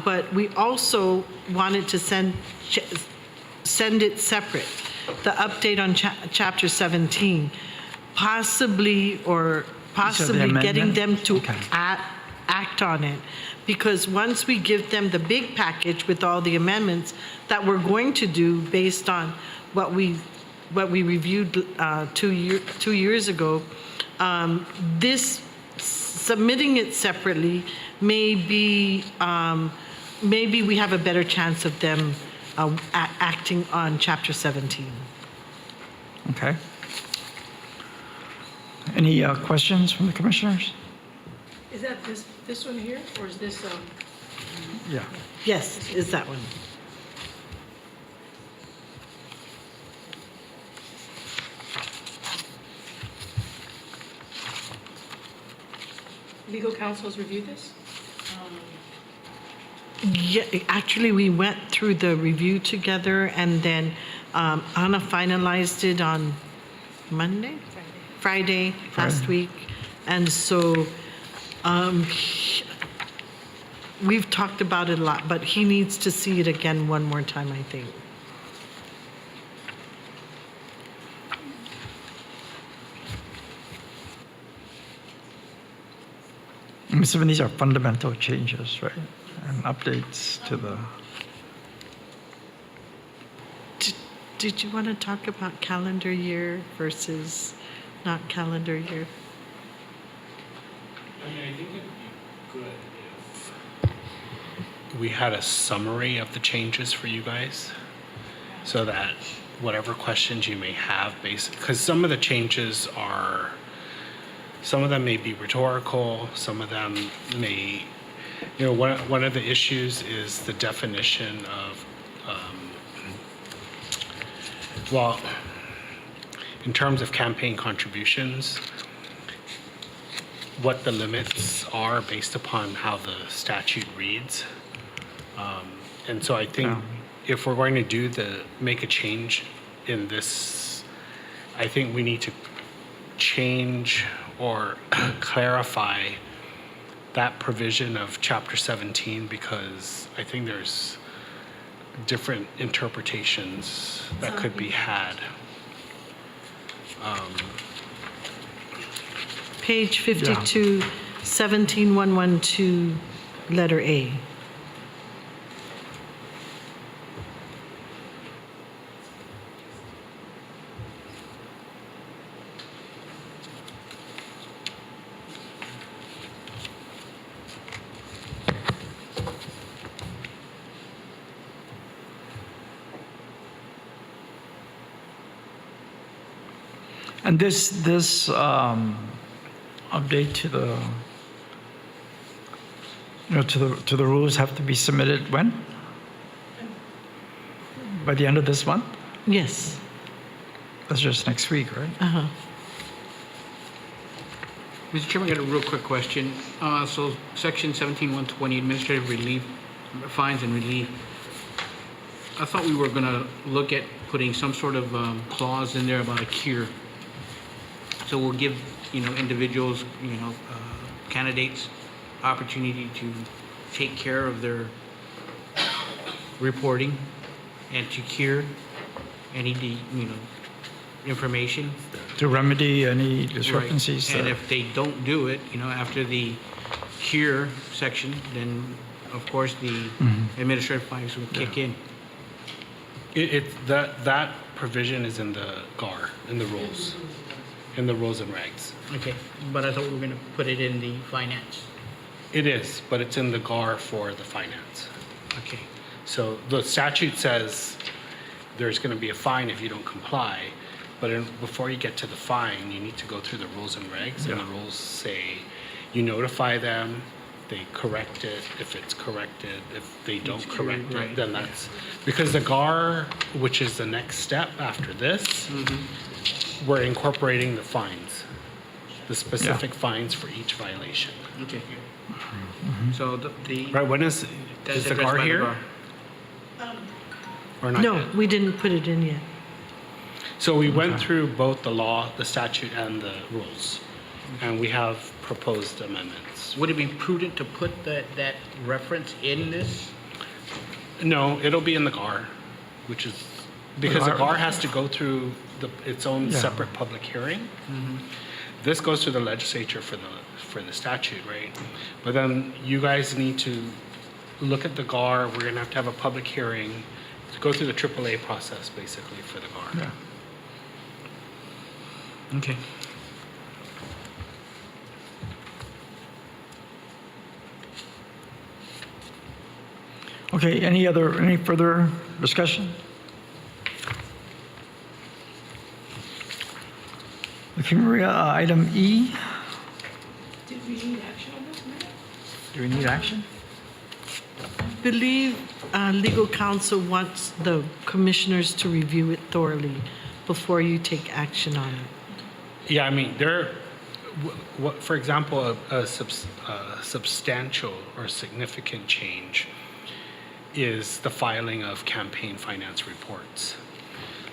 But we also wanted to send it separate, the update on Chapter 17, possibly getting them to act on it. Because once we give them the big package with all the amendments that we're going to do based on what we reviewed 2 years ago, this submitting it separately, maybe we have a better chance of them acting on Chapter 17. Okay. Any questions from the commissioners? Is that this one here, or is this, Yeah. Yes, is that one. legal counsel has reviewed this? Yeah, actually, we went through the review together, and then Anna finalized it on Monday? Friday, last week. And so we've talked about it a lot, but he needs to see it again one more time, I think. I'm assuming these are fundamental changes, right? And updates to the, Did you want to talk about calendar year versus not calendar year? I mean, I think it'd be good if we had a summary of the changes for you guys, so that whatever questions you may have, because some of the changes are, some of them may be rhetorical, some of them may, one of the issues is the definition of, well, in terms of campaign contributions, what the limits are based upon how the statute reads. And so I think if we're going to make a change in this, I think we need to change or clarify that provision of Chapter 17, because I think there's different interpretations that could be had. Page 52, 17112, letter A. and this update to the, to the rules have to be submitted when? By the end of this month? Yes. That's just next week, right? Uh-huh. Mr. Chairman, I got a real quick question. So section 17120, administrative relief, fines and relief. I thought we were going to look at putting some sort of clause in there about a cure. So we'll give, individuals, candidates opportunity to take care of their reporting and to cure any, information. To remedy any discrepancies. Right. And that- if they don't do it, after the cure section, then of course the administrative fines will kick in. That provision is in the GAR, in the rules and regs. Okay, but I thought we were gonna put it in the finance. It is, but it's in the GAR for the finance. Okay, So the statute says there's going to be a fine if you don't comply, but before you get to the fine, you need to go through the rules and regs, and the rules say you notify them, they correct it if it's corrected. If they don't correct it, right, then that's, because the GAR, which is the next step after this, we're incorporating the fines, the specific fines for each violation. okay. So the. Right, when is that's the addressed GAR by the here? GAR. Or not No, yet? we didn't put it in yet. So we went through both the law, the statute, and the rules, and we have proposed amendments. Would it be prudent to put that reference in this? No, it'll be in the GAR, which is, because the GAR has to go through its own Yeah. separate public hearing. This goes to the legislature for the statute, right? But then you guys need to look at the GAR. We're gonna have to have a public hearing to go through the AAA process, basically, for the GAR. Yeah. Okay. Okay, any further discussion? Okay, Maria, item E, Did we need action on this, Mayor? do we need action? Believe legal counsel wants the commissioners to review it thoroughly before you take action on it. Yeah, I mean, for example, a substantial or significant change is the filing of campaign finance reports.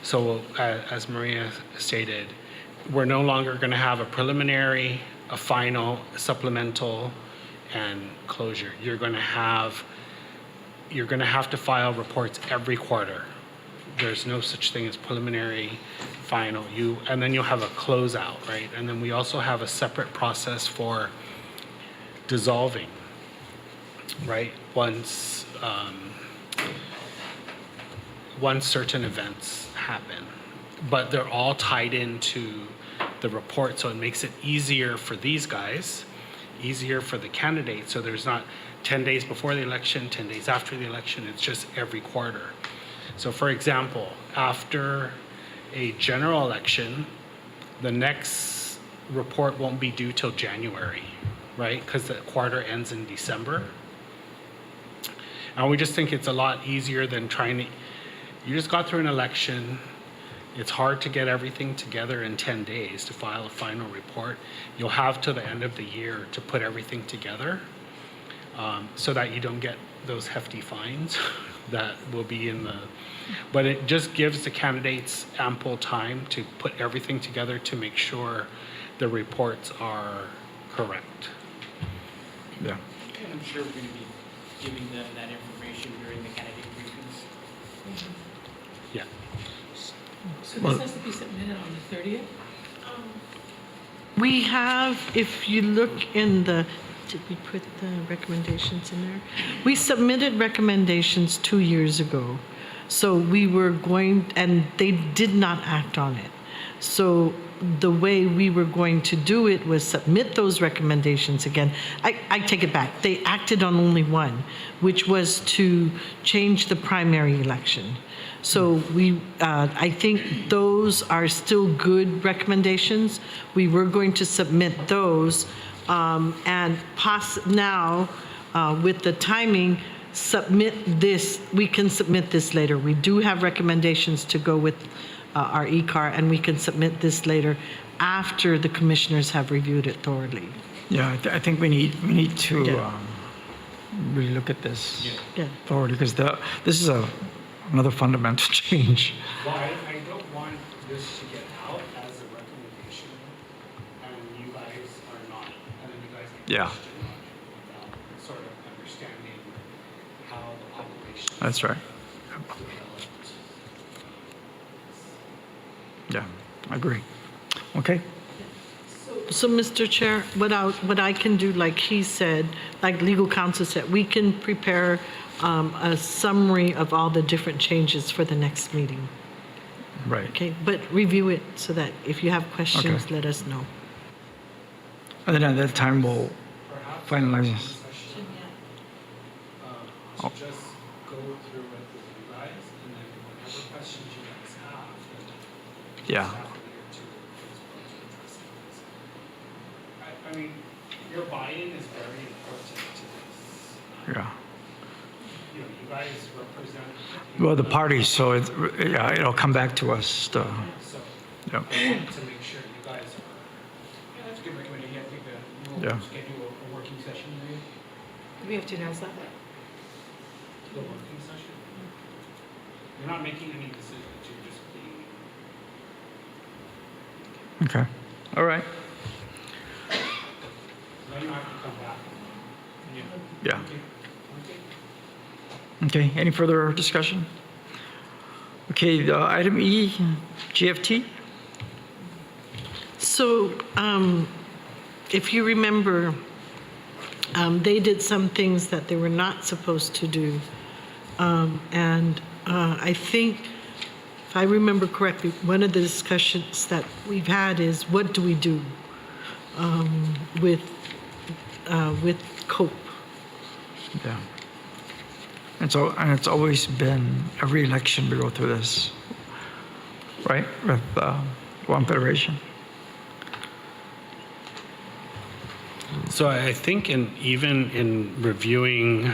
So as Maria stated, we're no longer going to have a preliminary, a final, a supplemental, and closure. You're going to have to file reports every quarter. There's no such thing as preliminary, final. And then you'll have a closeout, right? And then we also have a separate process for dissolving, right? Once certain events happen, but they're all tied into the report, so it makes it easier for these guys, easier for the candidates. So there's not 10 days before the election, 10 days after the election. It's just every quarter. So for example, after a general election, the next report won't be due till January, right? Because the quarter ends in December. And we just think it's a lot easier than you just got through an election. It's hard to get everything together in 10 days to file a final report. You'll have till the end of the year to put everything together so that you don't get those hefty fines that will be in the, but it just gives the candidates ample time to put everything together to make sure the reports are correct. Yeah. And I'm sure we're going to be giving them that information during the candidate briefings. Yeah. So Well- this has to be submitted on the 30th? We have, if you look in the, did we put the recommendations in there? We submitted recommendations 2 years ago. So we were going, and they did not act on it. So the way we were going to do it was submit those recommendations again. I take it back. They acted on only one, which was to change the primary election. So I think those are still good recommendations. We were going to submit those, and now with the timing, submit this. We can submit this later. We do have recommendations to go with our e-car, and we can submit this later after the commissioners have reviewed it thoroughly. Yeah, I think we need to Yeah. really look at this Yeah. thoroughly, because this is another fundamental change. Well, I don't want this to get out as a recommendation, and you guys are not, and then you guys get Yeah. questioned on it without sort of understanding how the operation That's right. developed. Yeah, I agree. Okay. So, Mr. Chair, what I can do, like he said, like legal counsel said, we can prepare a summary of all the different changes for the next meeting. Right. Okay, but review it so that if you have questions, Okay. let us know. And then at that time, we'll finalize this. To just go through it with you guys, and then whatever questions you guys have, then Yeah. have a year to address it. I mean, your buy-in is very important to this. Yeah. You know, you guys represent. Well, the parties, so it'll come back to us. So, Yeah. I want to make sure you guys are. Yeah, that's a good recommendation. I think we'll Yeah. schedule a working session maybe. Do we have to announce that? The working session. You're not making any decisions, you're just being. Okay. All right. Then you have to come back. Yeah. Okay. Okay. Any further discussion? Okay. Item E, GFT. So, if you remember, they did some things that they were not supposed to do. And I think, if I remember correctly, one of the discussions that we've had is what do we do with COPE? Yeah. And it's always been every election we go through this, right? With Guam Federation. So I think even in reviewing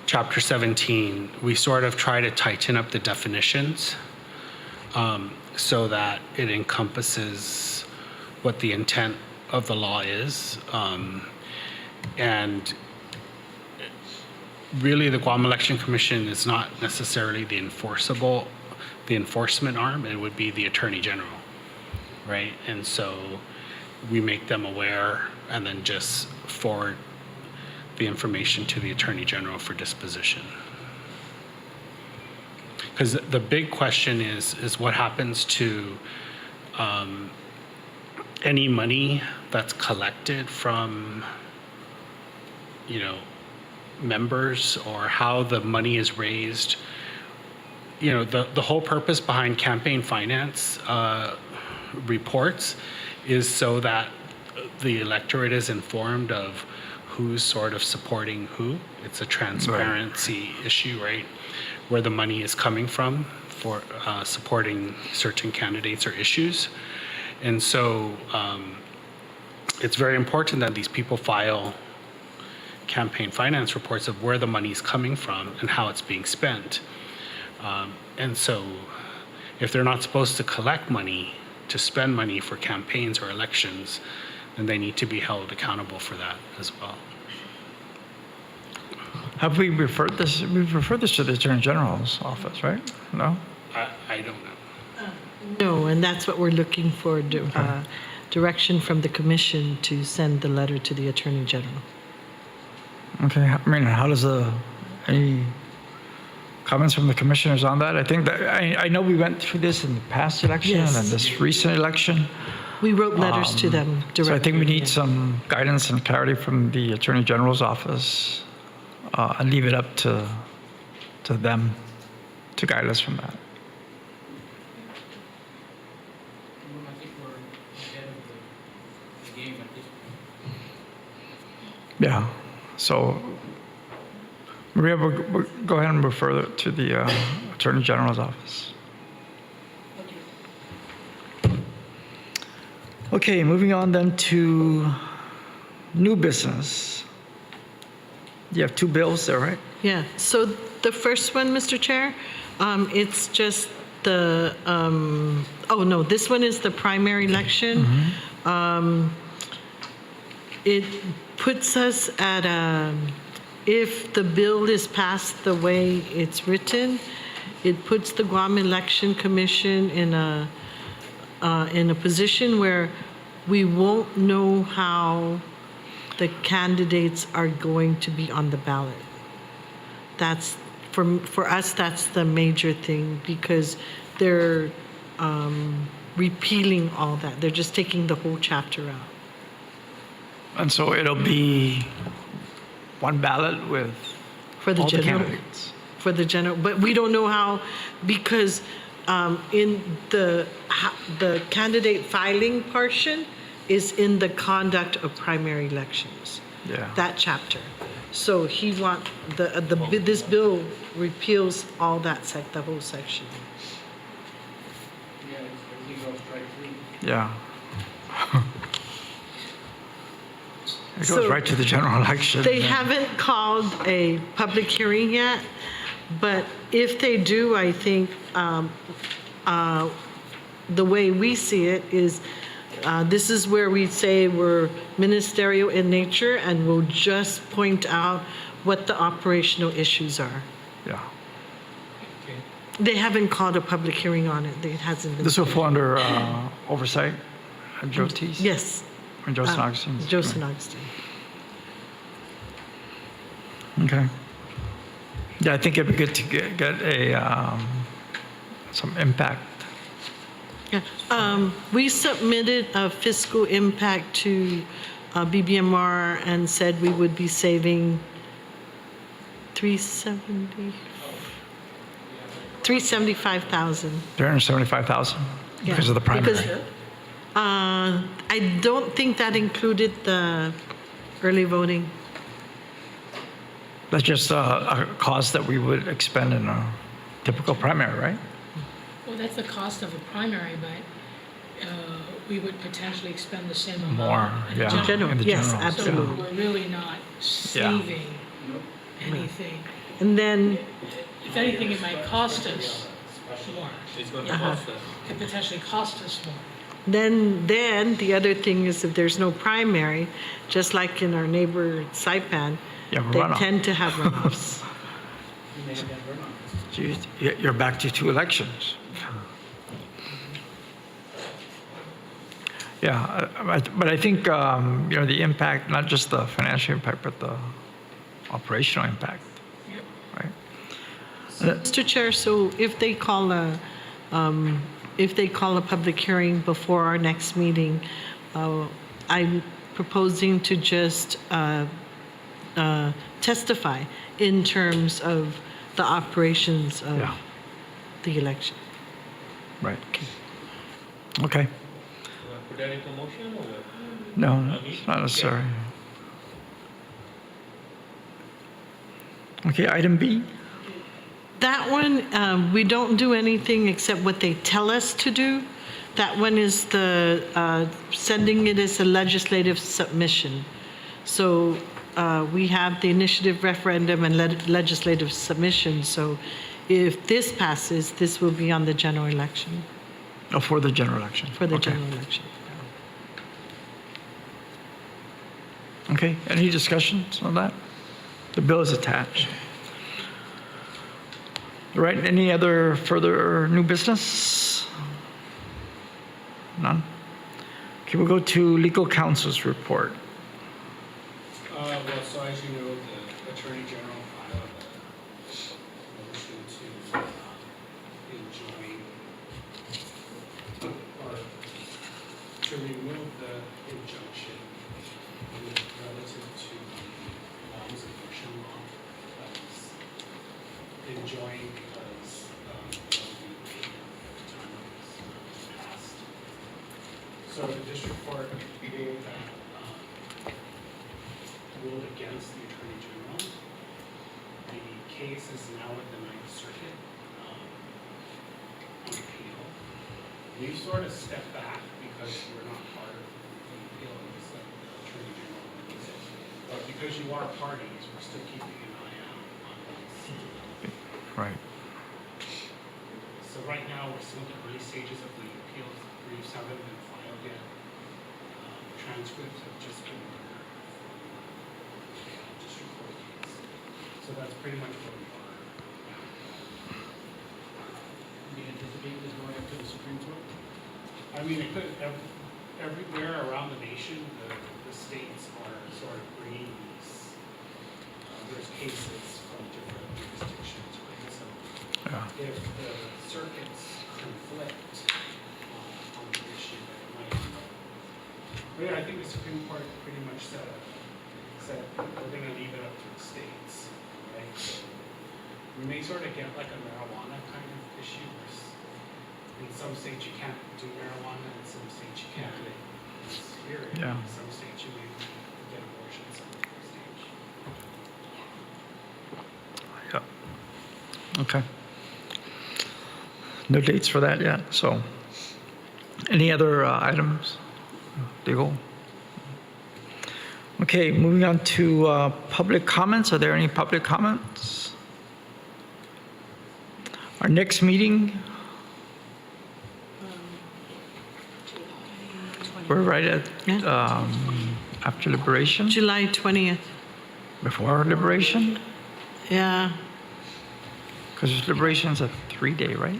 Chapter 17, we sort of try to tighten up the definitions so that it encompasses what the intent of the law is. And really, the Guam Election Commission is not necessarily the enforcement arm. It would be the Attorney General, right? And so we make them aware and then just forward the information to the Attorney General for disposition. Because the big question is what happens to any money that's collected from, members, or how the money is raised. The whole purpose behind campaign finance reports is so that the electorate is informed of who's sort of supporting who. It's a transparency issue, right? Where the money is coming from for supporting certain candidates or issues. And so it's very important that these people file campaign finance reports of where the money is coming from and how it's being spent. And so if they're not supposed to collect money to spend money for campaigns or elections, then they need to be held accountable for that as well. Have we referred this? We've referred this to the Attorney General's office, right? No? I don't know. No, and that's what we're looking for, direction from the commission to send the letter to the Attorney General. Okay. I mean, how does any comments from the commissioners on that? I think that I know we went through this in the past election Yes. and this recent election. We wrote letters to them directly. So I think we need some guidance and clarity from the Attorney General's office, and leave it up to them to guide us from that. I think we're ahead of the game at this point. Yeah. So Maria, we'll go ahead and refer it to the Attorney General's office. Okay, moving on then to new business. You have two bills there, right? Yeah, so the first one, Mr. Chair, it's just the, this one is the primary election. It puts us at if the bill is passed the way it's written, it puts the Guam Election Commission in a position where we won't know how the candidates are going to be on the ballot. That's, for us, that's the major thing, because they're repealing all that. They're just taking the whole chapter out. And so it'll be one ballot with For the all the general, candidates. for the general, but we don't know how, because in the candidate filing portion is in the conduct of primary elections. Yeah. That chapter. So this bill repeals all that the whole section. Yeah, it's illegal strike three. Yeah. It goes So right to the general election. They haven't called a public hearing yet, but if they do, I think the way we see it is this is where we say we're ministerial in nature, and we'll just point out what the operational issues are. Yeah. They haven't called a public hearing on it. It hasn't been. This will fall under oversight, Joe Teese? Yes. And Joseph Augustine? Joseph Augustine. Okay. Yeah, I think it'd be good to get a some impact. Yeah. We submitted a fiscal impact to BBMR and said we would be saving $375,000. 375,000 because of the primary. I don't think that included the early voting. That's just a cost that we would expend in a typical primary, right? Well, that's the cost of a primary, but we would potentially expend the same amount. More, in the yeah. General, in the yes, general, yeah. So absolutely. we're really not saving anything. And then, If anything, it might cost us more. It's going to cost us. It could potentially cost us more. then the other thing is if there's no primary, just like in our neighbor Saipan, You have a they runoff. tend to have runoffs. You may have that runoff. Geez, you're back to 2 elections. Yeah, but I think, the impact, not just the financial impact, but the operational impact, right? Mr. Chair, so if they call a public hearing before our next meeting, I'm proposing to just testify in terms of the operations of Yeah. the election. Right. Okay. Put that into motion or what? No, it's not necessary. Okay, item B. That one, we don't do anything except what they tell us to do. That one is the sending it as a legislative submission. So we have the initiative referendum and legislative submission. So if this passes, this will be on the general election, Oh, for the general election. for the Okay. general election. Okay, any discussions on that? The bill is attached. All right, any other further new business? None? Okay, we'll go to legal counsel's report. Well, so as you know, the Attorney General filed a motion to enjoin or to remove the injunction relative to Guam's eviction law that was enjoined because of the time it was passed. So the district court ruled that ruled against the Attorney General. The case is now at the Ninth Circuit on appeal. We've sort of stepped back because we're not part of the appeal, it's like the Attorney General rules it. But because you are parties, we're still keeping an eye out on this. Right. So right now, we're still in the early stages of the appeal. Briefs haven't been filed yet. Transcripts have just been ordered from the district court case. So that's pretty much where we are now. Do you anticipate this going up to the Supreme Court? I mean, it could, everywhere around the nation, the states are sort of bringing these, there's cases from different jurisdictions, right? So Yeah. if the circuits conflict on the issue, that it might be. But yeah, I think the Supreme Court pretty much said we're going to leave it up to the states, right? So we may sort of get like a marijuana kind of issue. In some states you can't do marijuana, in some states you can't. It's weird. Yeah. In some states you may get abortion, some states. Yeah. Okay. No dates for that yet, so. Any other items? Legal? Okay, moving on to public comments. Are there any public comments? Our next meeting? We're right at, after liberation? July 20th, Before liberation? yeah, Because liberation's a 3-day, right?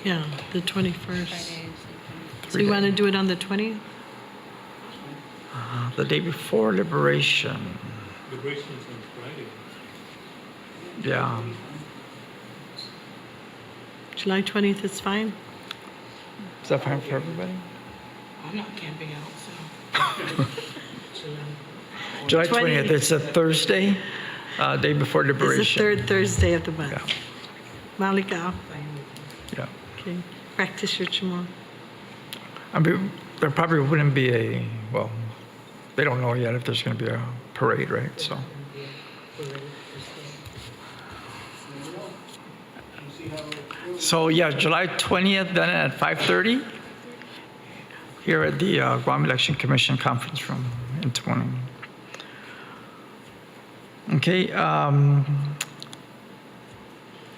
yeah, the 21st. So 3 you want to day. do it on the 20th? The day before liberation. Liberation is on Friday. Yeah. July 20th is fine? Is that fine for everybody? I'm not camping out, so. July 20th. 20th, it's a Thursday, day before It's the liberation. third Thursday of the month. Yeah, Malika, yeah. okay, practice your Chamorro. I mean, there probably wouldn't be they don't know yet if there's going to be a parade, right? So, So yeah, July 20th, then at 5:30 here at the Guam Election Commission Conference Room in the morning. Okay.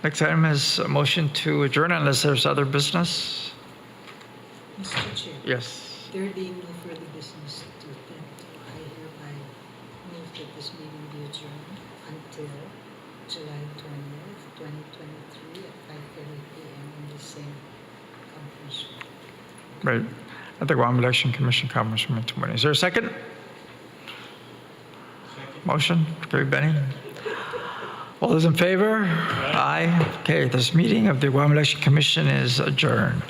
Next item is a motion to adjourn unless there's other business. Mr. Chair, Yes. there being no further business to attend to, I hereby move that this meeting be adjourned until July 20th, 2023 at 5:30 p.m. in the same conference room. Right. At the Guam Election Commission Conference Room in the morning. Is there a second? Motion? Gary Benny? All those in favor? Aye. Okay, this meeting of the Guam Election Commission is adjourned.